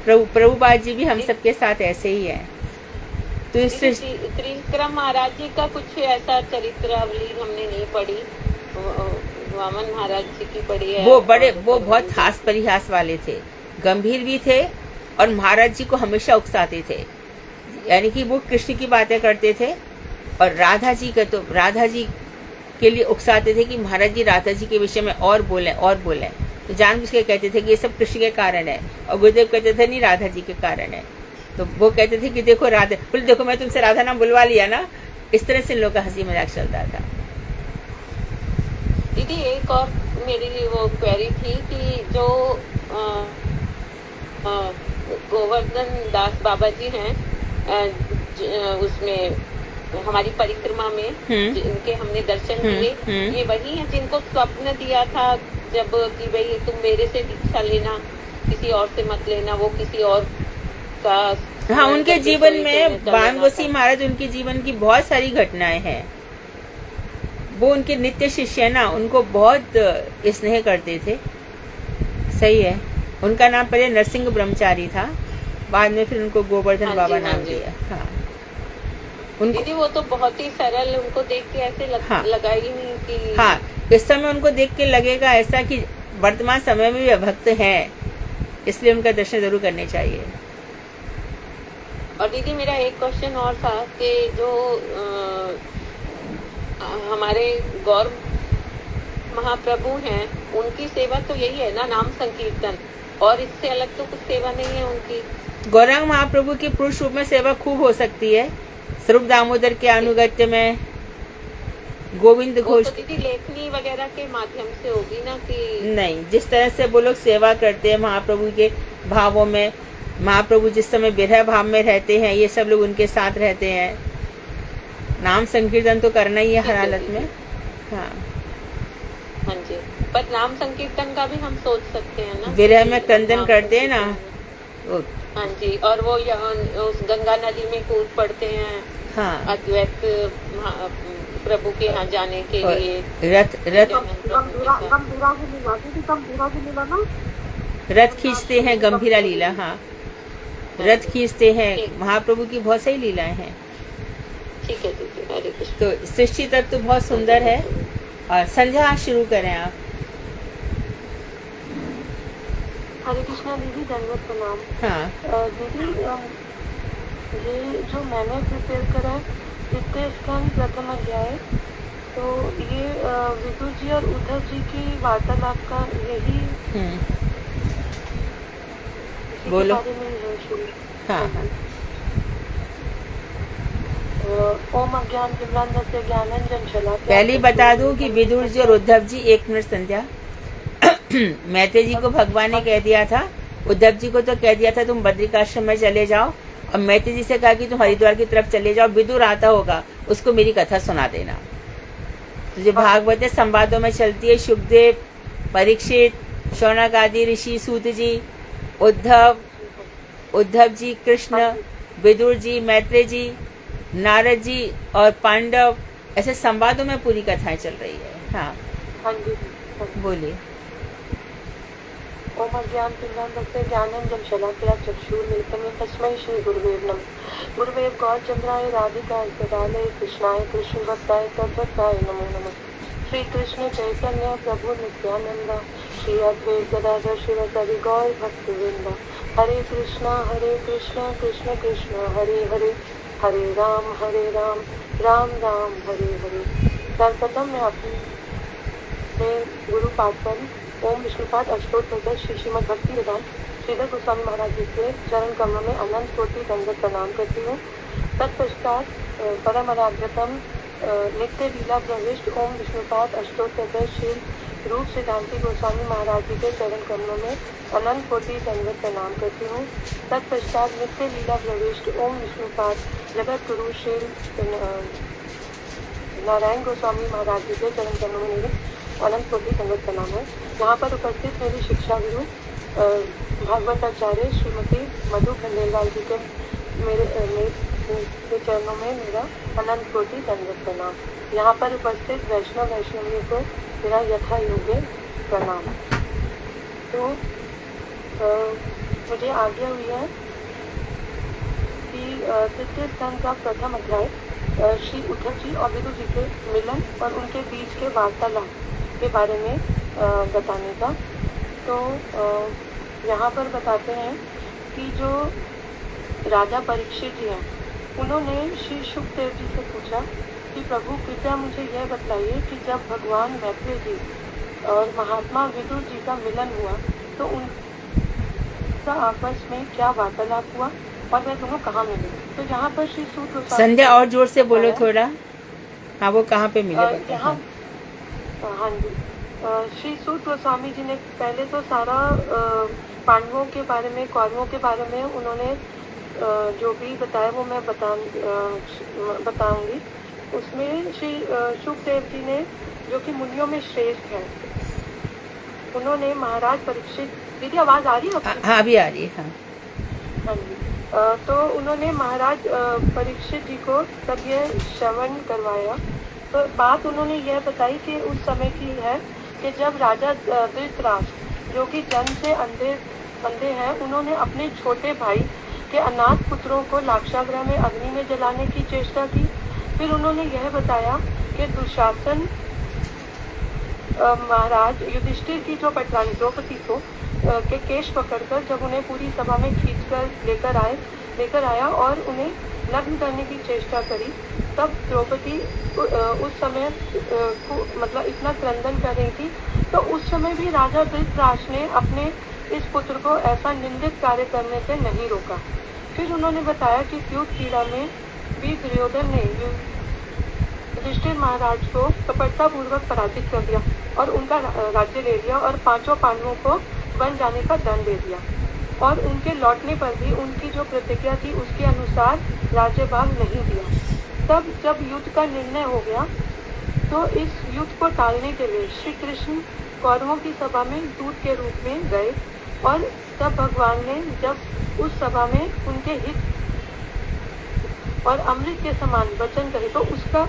A: प्रभुपाद जी भी हम सबके साथ ऐसे ही है। तो
E: त्रिविक्रम महाराज जी का कुछ ऐसा चरित्रावली हमने नहीं पढ़ी, वामन महाराज जी की पढ़ी है।
A: वो बहुत हास परिहास वाले थे, गंभीर भी थे, और महाराज जी को हमेशा उकसाते थे। यानी कि वो कृष्ण की बातें करते थे, और राधा जी का तो राधा जी के लिए उकसाते थे कि महाराज जी राधा जी के विषय में और बोलें। तो जानबूझ के कहते थे कि ये सब कृष्ण के कारण है, और गुरुदेव कहते थे नहीं, राधा जी के कारण है। तो वो कहते थे कि देखो राधा, बोले देखो मैं तुमसे राधा नाम बुलवा लिया ना। इस तरह से इन लोग का हंसी मजाक चलता था।
E: दीदी, एक और मेरी वो क्वेरी थी कि जो गोवर्धन दास बाबा जी हैं, उसमें हमारी परिक्रमा में जिनके हमने दर्शन किए, ये वही हैं जिनको स्वप्न दिया था जब कि भाई तुम मेरे से दीक्षा लेना, किसी और से मत लेना, वो किसी और का।
A: हाँ, उनके जीवन में बाण गोसाई महाराज, उनके जीवन की बहुत सारी घटनाएं हैं। वो उनके नित्य शिष्य है ना, उनको बहुत स्नेह करते थे। सही है। उनका नाम पहले नरसिंह ब्रह्मचारी था, बाद में फिर उनको गोवर्धन बाबा नाम दिया। हाँ,
E: दीदी वो तो बहुत ही सरल, उनको देख के ऐसे लगा ही नहीं कि
A: हाँ, इस समय उनको देख के लगेगा ऐसा कि वर्तमान समय में भी भक्त हैं, इसलिए उनका दर्शन जरूर करने चाहिए।
E: और दीदी मेरा एक क्वेश्चन और था कि जो हमारे गौर महाप्रभु हैं, उनकी सेवा तो यही है ना, नाम संकीर्तन, और इससे अलग तो कुछ सेवा नहीं है उनकी।
A: गौरांग महाप्रभु की पुरुष रूप में सेवा खूब हो सकती है, स्वरूप दामोदर के अनुगत्य में, गोविंद घोष।
E: तो दीदी लेखनी वगैरह के माध्यम से होगी ना कि
A: नहीं, जिस तरह से वो लोग सेवा करते हैं महाप्रभु के भावों में, महाप्रभु जिस समय विरह भाव में रहते हैं, ये सब लोग उनके साथ रहते हैं। नाम संकीर्तन तो करना ही है हर हालत में। हाँ
E: हाँ जी, पर नाम संकीर्तन का भी हम सोच सकते हैं ना,
A: विरह में क्रंदन करते हैं ना।
E: हाँ जी, और वो उस गंगा नदी में कूद पड़ते हैं।
A: हाँ,
E: अद्वैत प्रभु के यहाँ जाने के लिए
A: रथ खींचते हैं, गंभीरा लीला। हाँ, रथ खींचते हैं, महाप्रभु की बहुत सही लीलाएं हैं।
E: ठीक है दीदी, हरे कृष्ण।
A: तो सृष्टि तत्व तो बहुत सुंदर है। और संध्या शुरू करें आप।
F: हरे कृष्णा दीदी, दंडवत प्रणाम।
A: हाँ
F: दीदी, ये जो मैंने प्रिपेयर करा है, द्वितीय स्कंद प्रथम अध्याय, तो ये विदुर जी और उद्धव जी की वार्तालाप का यही
A: बोलो।
F: हाँ हाँ। ओम अज्ञान तिमिरांधस्य ज्ञानांजन शलाकया।
A: पहले बता दूं कि विदुर जी और उद्धव जी, 1 मिनट संध्या। मैत्रेय जी को भगवान ने कह दिया था, उद्धव जी को तो कह दिया था तुम बद्रिकाश्रम में चले जाओ, और मैत्रेय जी से कहा कि तुम हरिद्वार की तरफ चले जाओ, विदुर आता होगा उसको मेरी कथा सुना देना। तो जो भागवत संवादों में चलती है, सुखदेव, परीक्षित, शौनक आदि ऋषि, सूत जी, उद्धव, उद्धव जी, कृष्ण, विदुर जी, मैत्रेय जी, नारद जी और पांडव, ऐसे संवादों में पूरी कथाएं चल रही है। हाँ
K: हाँ जी,
A: बोलिए।
K: ओम अज्ञानतिमिरान्धस्य ज्ञानाञ्जनशलाकया चक्षुर्मिलितं येन तस्मै श्रीगुरुवे नमः। गुरुदेव गौरचंद्राय राधिकाय सदालय कृष्णाय कृष्णभक्ताय तद्भक्ताय नमो नमः। श्री कृष्ण चैतन्य प्रभु नित्यानंद श्री अद्वैत गदाधर शिवसदि गौर भक्तवृंद। हरे कृष्ण कृष्ण कृष्ण हरे हरे, हरे राम राम राम हरे हरे। सर्वप्रथम मैं अपने गुरु पाद पर ओम विष्णुपाद अष्टोत्तर श्री श्रीमद भक्ति वेदांत श्रीधर गोस्वामी महाराज जी के चरण कमलों में अनंत कोटि दंडवत प्रणाम करती हूँ। तत्पश्चात परम आराध्यतम नित्य लीला प्रविष्ट ओम विष्णुपाद अष्टोत्तर श्री रूप सिद्धांति गोस्वामी महाराज जी के चरण कमलों में अनंत कोटि दंडवत प्रणाम करती हूँ। तत्पश्चात नित्य लीला प्रविष्ट ओम विष्णुपाद जगत गुरु श्री नारायण गोस्वामी महाराज जी के चरण कमलों में मेरे अनंत कोटि दंडवत प्रणाम है। यहाँ पर उपस्थित मेरी शिक्षा गुरु भागवत आचार्य श्रीमती मधु खंडेलवाल जी के मेरे चरणों में मेरा अनंत कोटि दंडवत प्रणाम। यहाँ पर उपस्थित वैष्णवियों को मेरा यथा योग्य प्रणाम। तो मुझे आज्ञा हुई है कि तृतीय स्कंद का प्रथम अध्याय श्री उद्धव जी और विदुर जी के मिलन और उनके बीच के वार्तालाप के बारे में बताने का। तो यहाँ पर बताते हैं कि जो राजा परीक्षित जी हैं उन्होंने श्री शुकदेव जी से पूछा कि प्रभु कृपया मुझे यह बताइए कि जब भगवान मैत्रेय जी और महात्मा विदुर जी का मिलन हुआ तो उनका आपस में क्या वार्तालाप हुआ और वे दोनों कहाँ मिले। तो यहाँ पर श्री सूत गोस्वामी
A: संध्या और जोर से बोलो थोड़ा। हाँ वो कहाँ पे मिले?
K: यहाँ हाँ जी, श्री सूत गोस्वामी जी ने पहले तो सारा पांडवों के बारे में, कौरवों के बारे में उन्होंने जो भी बताया वो मैं बताऊंगी। उसमें श्री शुकदेव जी ने, जो कि मुनियों में श्रेष्ठ हैं, उन्होंने महाराज परीक्षित, दीदी आवाज आ रही है?
A: हाँ अभी आ रही है।
K: हाँ जी, तो उन्होंने महाराज परीक्षित जी को तब यह श्रवण करवाया। तो बात उन्होंने यह बताई कि उस समय की है कि जब राजा धृतराष्ट्र, जो कि जन्म से अंधे हैं, उन्होंने अपने छोटे भाई के अनाथ पुत्रों को लाक्षागृह में अग्नि में जलाने की चेष्टा की। फिर उन्होंने यह बताया कि दुशासन महाराज युधिष्ठिर की जो पटरानी द्रौपदी को के केश पकड़कर जब उन्हें पूरी सभा में खींचकर लेकर आया और उन्हें नग्न करने की चेष्टा करी, तब द्रौपदी उस समय मतलब इतना क्रंदन कर रही थी। तो उस समय भी राजा धृतराष्ट्र ने अपने इस पुत्र को ऐसा निंदित कार्य करने से नहीं रोका। फिर उन्होंने बताया कि युद्ध क्रीड़ा में भी दुर्योधन ने युधिष्ठिर महाराज को कपटतापूर्वक पराजित कर दिया और उनका राज्य ले लिया और 5 पांडवों को वन जाने का दंड दे दिया। और उनके लौटने पर भी उनकी जो प्रतिज्ञा थी उसके अनुसार राज्यभाग नहीं दिया। तब जब युद्ध का निर्णय हो गया तो इस युद्ध को टालने के लिए श्री कृष्ण कौरवों की सभा में दूत के रूप में गए और तब भगवान ने जब उस सभा में उनके हित और अमृत के समान वचन कहे तो उसका,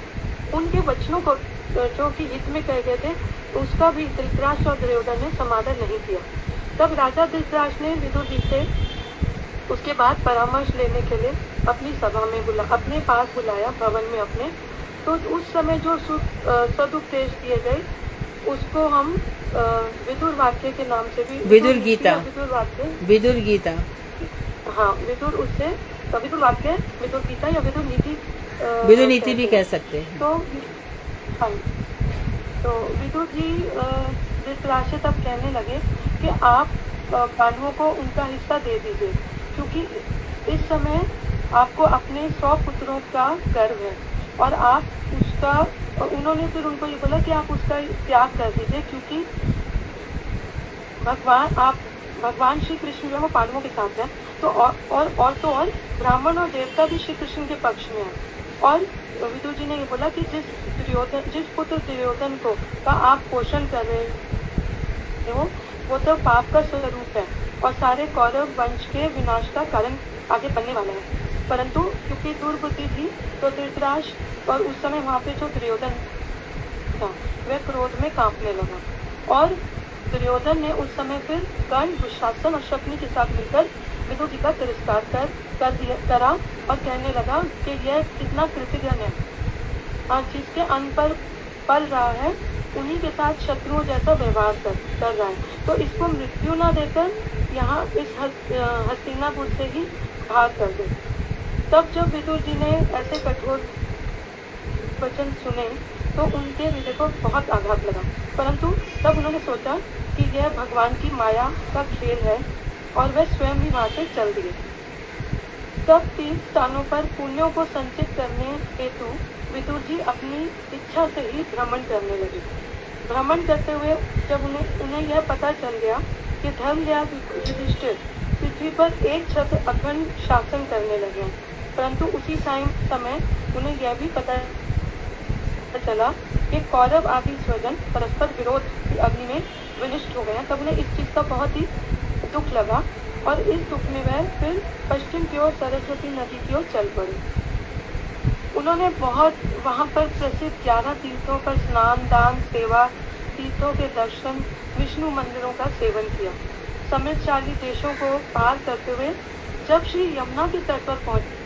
K: उनके वचनों को जो कि हित में कहे गए थे, उसका भी धृतराष्ट्र और दुर्योधन ने समाधान नहीं किया। तब राजा धृतराष्ट्र ने विदुर जी से उसके बाद परामर्श लेने के लिए अपनी सभा में अपने पास बुलाया, भवन में अपने। तो उस समय जो सदुपदेश दिए गए उसको हम विदुर वाक्य के नाम से भी,
A: विदुर गीता,
K: विदुर गीता, हाँ विदुर वाक्य, विदुर गीता या
A: विदुर नीति भी कह सकते हैं।
K: तो हाँ, तो विदुर जी धृतराष्ट्र तब कहने लगे कि आप पांडवों को उनका हिस्सा दे दीजिए, क्योंकि इस समय आपको अपने 100 पुत्रों का गर्व है और आप उसका, उन्होंने फिर उनको ये बोला कि आप उसका त्याग कर दीजिए, क्योंकि भगवान श्री कृष्ण जो है वो पांडवों के साथ है। तो और ब्राह्मण और देवता भी श्री कृष्ण के पक्ष में है। और विदुर जी ने ये बोला कि जिस पुत्र दुर्योधन को का आप पोषण कर रहे हो वो तो पाप का स्वरूप है, और सारे कौरव वंश के विनाश का कारण आगे बनने वाला है। परंतु क्योंकि दुर्बुद्धि थी तो धृतराष्ट्र और उस समय वहाँ पे जो दुर्योधन था वह क्रोध में कांपने लगा और दुर्योधन ने उस समय फिर कर्ण, दुशासन और शकुनी के साथ मिलकर विदुर जी का तिरस्कार करा और कहने लगा कि यह कितना कृतज्ञ है और जिसके अन्न पर पल रहा है उन्हीं के साथ शत्रुओं जैसा व्यवहार कर रहा है, तो इसको मृत्यु न देकर यहाँ इस हस्तिनापुर से ही भाग कर दे। तब जब विदुर जी ने ऐसे कठोर वचन सुने तो उनके हृदय को बहुत आघात लगा, परंतु तब उन्होंने सोचा कि यह भगवान की माया का खेल है और वह स्वयं ही वहाँ से चल दिए। तब तीर्थ स्थानों पर पुण्यों को संचित करने हेतु विदुर जी अपनी इच्छा से ही भ्रमण करने लगे। भ्रमण करते हुए जब उन्हें यह पता चल गया कि धर्मराज युधिष्ठिर पृथ्वी पर एक छत्र अखंड शासन करने लगे, परंतु उसी समय उन्हें यह भी पता चला कि कौरव आदि स्वजन परस्पर विरोध की अग्नि में विनिष्ट हो गए। तब उन्हें इस चीज का बहुत ही दुख लगा और इस दुख में वह फिर पश्चिम की ओर सरस्वती नदी की ओर चल पड़े। उन्होंने बहुत वहां पर प्रसिद्ध 11 तीर्थों पर स्नान, दान, सेवा, तीर्थों के दर्शन, विष्णु मंदिरों का सेवन किया। समृद्धशाली देशों को पार करते हुए जब श्री यमुना के तट पर पहुंचे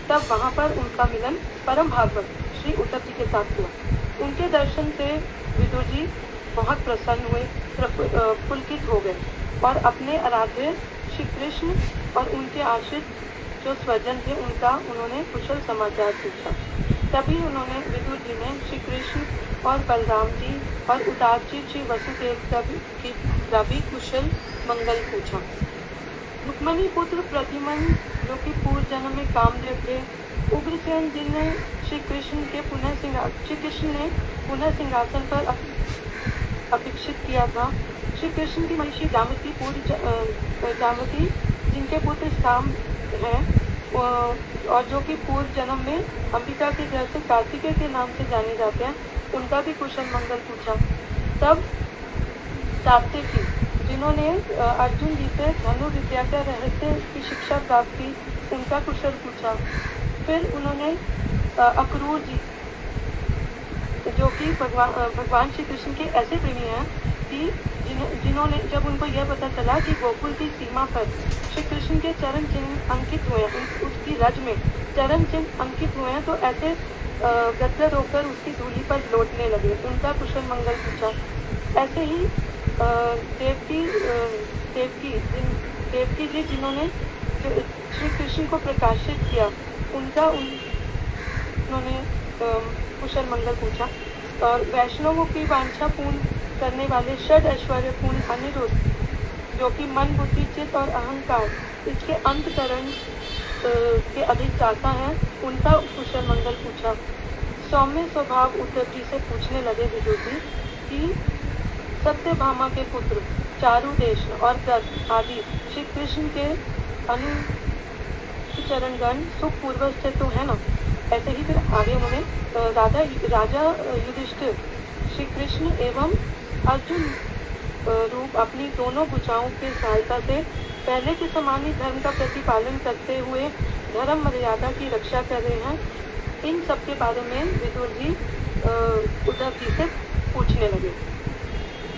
K: तब वहां पर उनका मिलन परम भागवत श्री उद्धव जी के साथ हुआ। उनके दर्शन से विदुर जी बहुत प्रसन्न हुए, पुलकित हो गए और अपने आराध्य श्री कृष्ण और उनके आश्रित जो स्वजन थे उन्होंने कुशल समाचार पूछा। तभी उन्होंने विदुर जी ने श्री कृष्ण और बलराम जी और उदार जी श्री वसुदेव का भी कुशल मंगल पूछा। रुक्मणी पुत्र प्रतिमन जो कि पूर्व जन्म में कामदेव थे, उग्रसेन जिन्हें श्री कृष्ण ने पुनः सिंहासन पर अभिषिक्त किया था, श्री कृष्ण की महिषी जामवती जिनके पुत्र शाम हैं और जो कि पूर्व जन्म में अंबिका के घर से कार्तिकेय के नाम से जाने जाते हैं, उनका भी कुशल मंगल पूछा। तब सात्विकी जिन्होंने अर्जुन जी से धनुर्विद्या का रहस्य की शिक्षा प्राप्त की, उनका कुशल पूछा। फिर उन्होंने अक्रूर जी जो कि भगवान श्री कृष्ण के ऐसे प्रेमी हैं कि जिन्होंने जब उनको यह पता चला कि गोकुल की सीमा पर श्री कृष्ण के चरण चिन्ह अंकित हुए हैं, उसकी रज में चरण चिन्ह अंकित हुए हैं, तो ऐसे गदगद होकर उसकी धूली पर लौटने लगे, उनका कुशल मंगल पूछा। ऐसे ही देवकी जी जिन्होंने श्री कृष्ण को प्रकाशित किया, उन्होंने कुशल मंगल पूछा। और वैष्णवों की वांछा पूर्ण करने वाले षड ऐश्वर्य पूर्ण अनिरुद्ध जो कि मन, बुद्धि, चित्त और अहंकार इसके अंतकरण के अधिष्ठाता हैं, उनका कुशल मंगल पूछा। सौम्य स्वभाव उद्धव जी से पूछने लगे विदुर जी कि सत्यभामा के पुत्र चारुदेश और दत्त आदि श्री कृष्ण के अनुचरणगण सुख पूर्वज से तो है ना। ऐसे ही फिर आगे उन्होंने राजा युधिष्ठिर श्री कृष्ण एवं अर्जुन रूप अपनी दोनों भुजाओं की सहायता से पहले के समान ही धर्म का प्रतिपालन करते हुए धर्म मर्यादा की रक्षा कर रहे हैं। इन सब के बारे में विदुर जी उद्धव जी से पूछने लगे।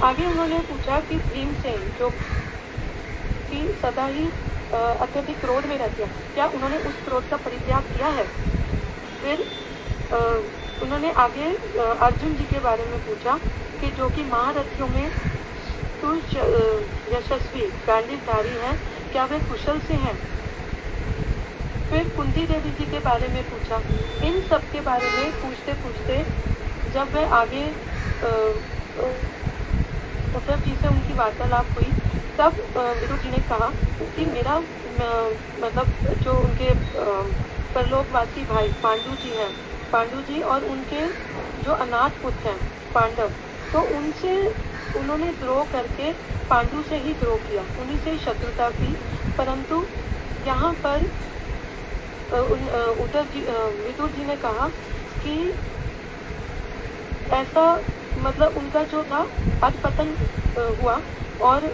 K: आगे उन्होंने पूछा कि भीमसेन जो कि सदा ही अत्यधिक क्रोध में रहते हैं, क्या उन्होंने उस क्रोध का परित्याग किया है। फिर उन्होंने आगे अर्जुन जी के बारे में पूछा कि जो कि महारथियों में यशस्वी गांडीवधारी हैं, क्या वे कुशल से हैं। फिर कुंती देवी जी के बारे में पूछा। इन सब के बारे में पूछते पूछते जब वह आगे उद्धव जी से उनकी वार्तालाप हुई, तब विदुर जी ने कहा कि मेरा मतलब जो उनके परलोकवासी भाई पांडु जी हैं, पांडु जी और उनके जो अनाथ पुत्र हैं पांडव, तो उनसे उन्होंने द्रोह करके पांडु से ही द्रोह किया, उन्हीं से ही शत्रुता की। परंतु यहाँ पर विदुर जी ने कहा कि ऐसा मतलब उनका जो था अधपतन हुआ और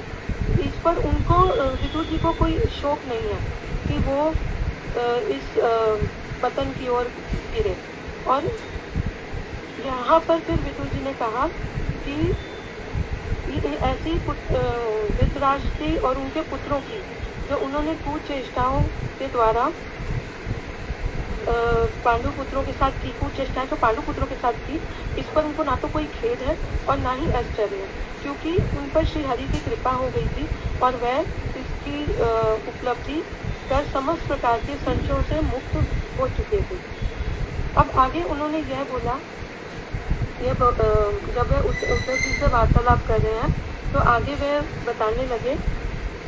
K: इस पर उनको विदुर जी को कोई शौक नहीं है कि वो इस पतन की ओर गिरे। और यहाँ पर फिर विदुर जी ने कहा कि ऐसी धृतराष्ट्र की और उनके पुत्रों की जो उन्होंने कुचेष्टाओं के द्वारा पांडु पुत्रों के साथ की कुचेष्टाएं जो पांडु पुत्रों के साथ की, इस पर उनको ना तो कोई खेद है और ना ही आश्चर्य है, क्योंकि उन पर श्री हरि की कृपा हो गई थी और वह इसकी उपलब्धि कर समस्त प्रकार के संशयों से मुक्त हो चुके थे। अब आगे उन्होंने यह बोला, जब वे उद्धव जी से वार्तालाप कर रहे हैं तो आगे वे बताने लगे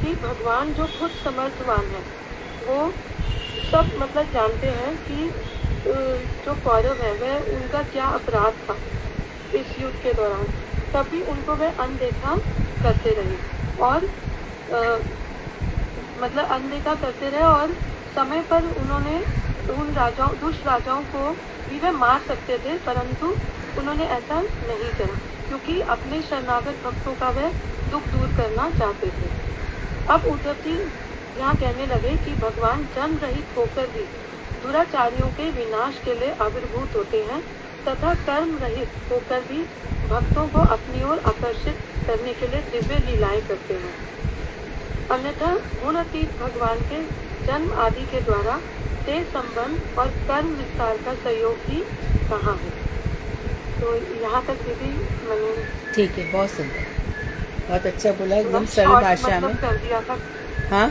K: कि भगवान जो खुद समर्थवान है वो सब मतलब जानते हैं कि जो कौरव है वह उनका क्या अपराध था इस युद्ध के दौरान, तभी उनको वह अनदेखा करते रहे और मतलब अनदेखा करते रहे और समय पर उन्होंने उन राजाओं दुष्ट राजाओं को भी वह मार सकते थे, परंतु उन्होंने ऐसा नहीं करा क्योंकि अपने शरणागत भक्तों का वह दुख दूर करना चाहते थे। अब उद्धव जी यहाँ कहने लगे कि भगवान जन्म रहित होकर भी दुराचारियों के विनाश के लिए आविर्भूत होते हैं तथा कर्म रहित होकर भी भक्तों को अपनी ओर आकर्षित करने के लिए दिव्य लीलाएं करते हैं। अन्यथा गुणातीत भगवान के जन्म आदि के द्वारा तेज संबंध और कर्म विस्तार का सहयोग ही कहाँ है। तो यहाँ तक दीदी मैंने
A: ठीक है, बहुत सुंदर, बहुत अच्छा बोला, एकदम सरल भाषा में
K: कर दिया था।
A: हाँ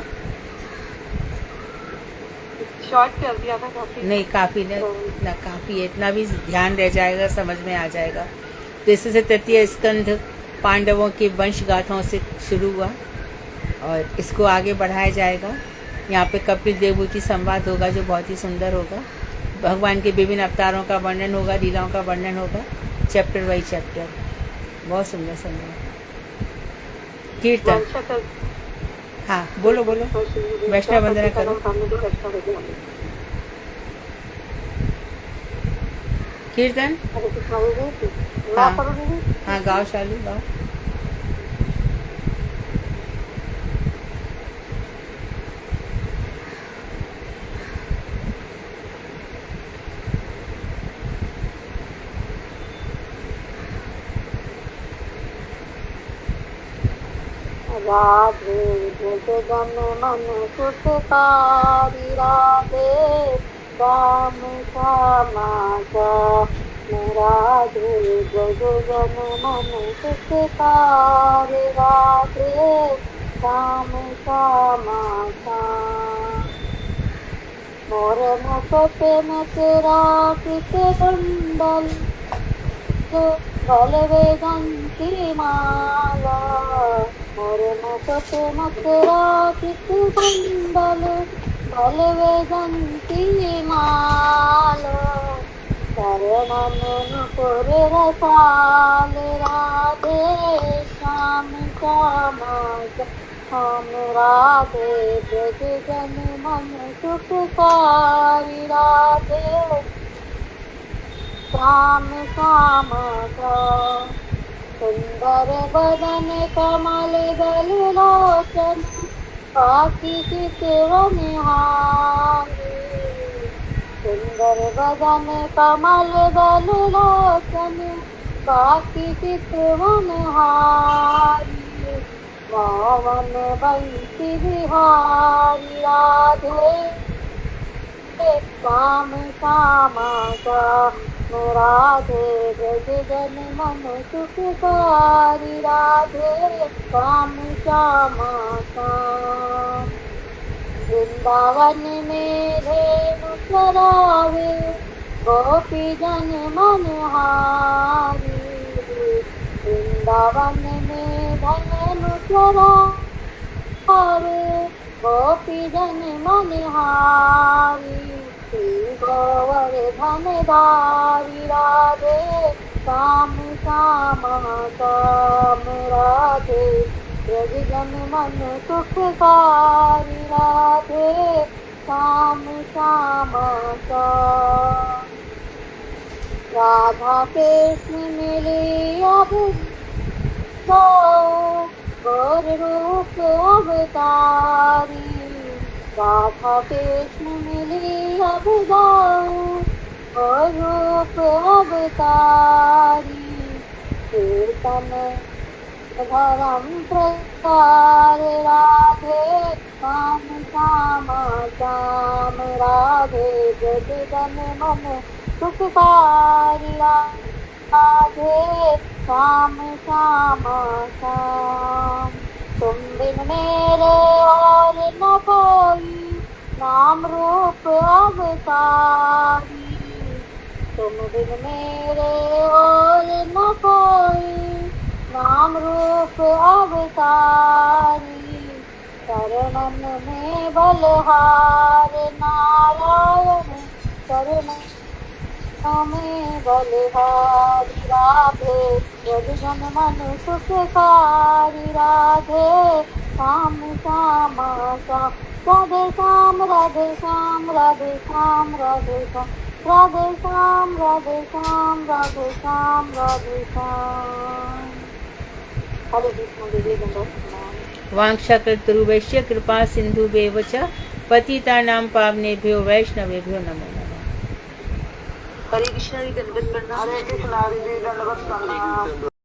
K: शॉर्ट कर दिया था काफी।
A: नहीं काफ़ी ना काफ़ी है, इतना भी ध्यान रह जाएगा, समझ में आ जाएगा। तो इससे से तृतीय स्कंध पांडवों की वंश गाथाओं से शुरू हुआ और इसको आगे बढ़ाया जाएगा। यहाँ पे कपिल देवभूति संवाद होगा जो बहुत ही सुंदर होगा। भगवान के विभिन्न अवतारों का वर्णन होगा, लीलाओं का वर्णन होगा, चैप्टर बाई चैप्टर, बहुत सुंदर सुंदर। कीर्तन, हाँ बोलो बोलो, वैष्णव वंदना करो। कीर्तन, हाँ गाओ शालू गाओ।
C: राधे जन मन सुखकारी राधे राम श्यामा राधे जग जन मन सुखकारी राधे राम श्यामा मोर मुकुट में तेरा किस कुंडल बल वेदंती माला मोर मुकुट में तेरा किस कुंडल बल वेदंती माला शरणन नुपुर रसाल राधे श्याम श्यामा हम राधे ब्रज जन मन सुखकारी राधे श्याम श्याम सुंदर बदन कमल गल लोचन काकी चितवन हारी सुंदर बदन कमल गल लोचन काकी चितवन हारी मोहन बंसी बिहारी राधे श्याम श्यामा राधे ब्रज जन मन सुखकारी राधे श्याम श्यामा वृंदावन में धेनु चरावे गोपी जन मन हारी वृंदावन में धेनु चरावे गोपी जन मन हारी गोवर्धन धारी राधे श्याम श्यामा राधे ब्रज जन मन सुखकारी राधे श्याम श्यामा राधा कृष्ण मिले अब तो गौर रूप अवतारी, राधा कृष्ण मिली अब गाऊं, गौर रूप अवतारी, कीर्तन धर्म प्रचार, राधे श्याम श्यामा श्याम, राधे ब्रज जन मन सुखकारी, राधे श्याम श्यामा श्याम। तुम बिन मेरे और न कोई, नाम रूप अवतारी, तुम बिन मेरे और न कोई, नाम रूप अवतारी, शरणन में बलहार, नारायण शरणन में बलहारी, राधे ब्रज जन मन सुखकारी, राधे श्याम श्यामा श्याम, राधे श्याम राधे श्याम, राधे श्याम राधे श्याम, राधे श्याम राधे श्याम, राधे श्याम राधे श्याम। हरे कृष्ण देवी दंडवत।
A: वांछाकल्पतरुभ्यश्च कृपा सिन्धुभ्येव च पतितानां पावनेभ्यो वैष्णवेभ्यो नमो नमः।
D: हरे कृष्ण दंडवत प्रणाम।
O: हरे कृष्ण दंडवत प्रणाम।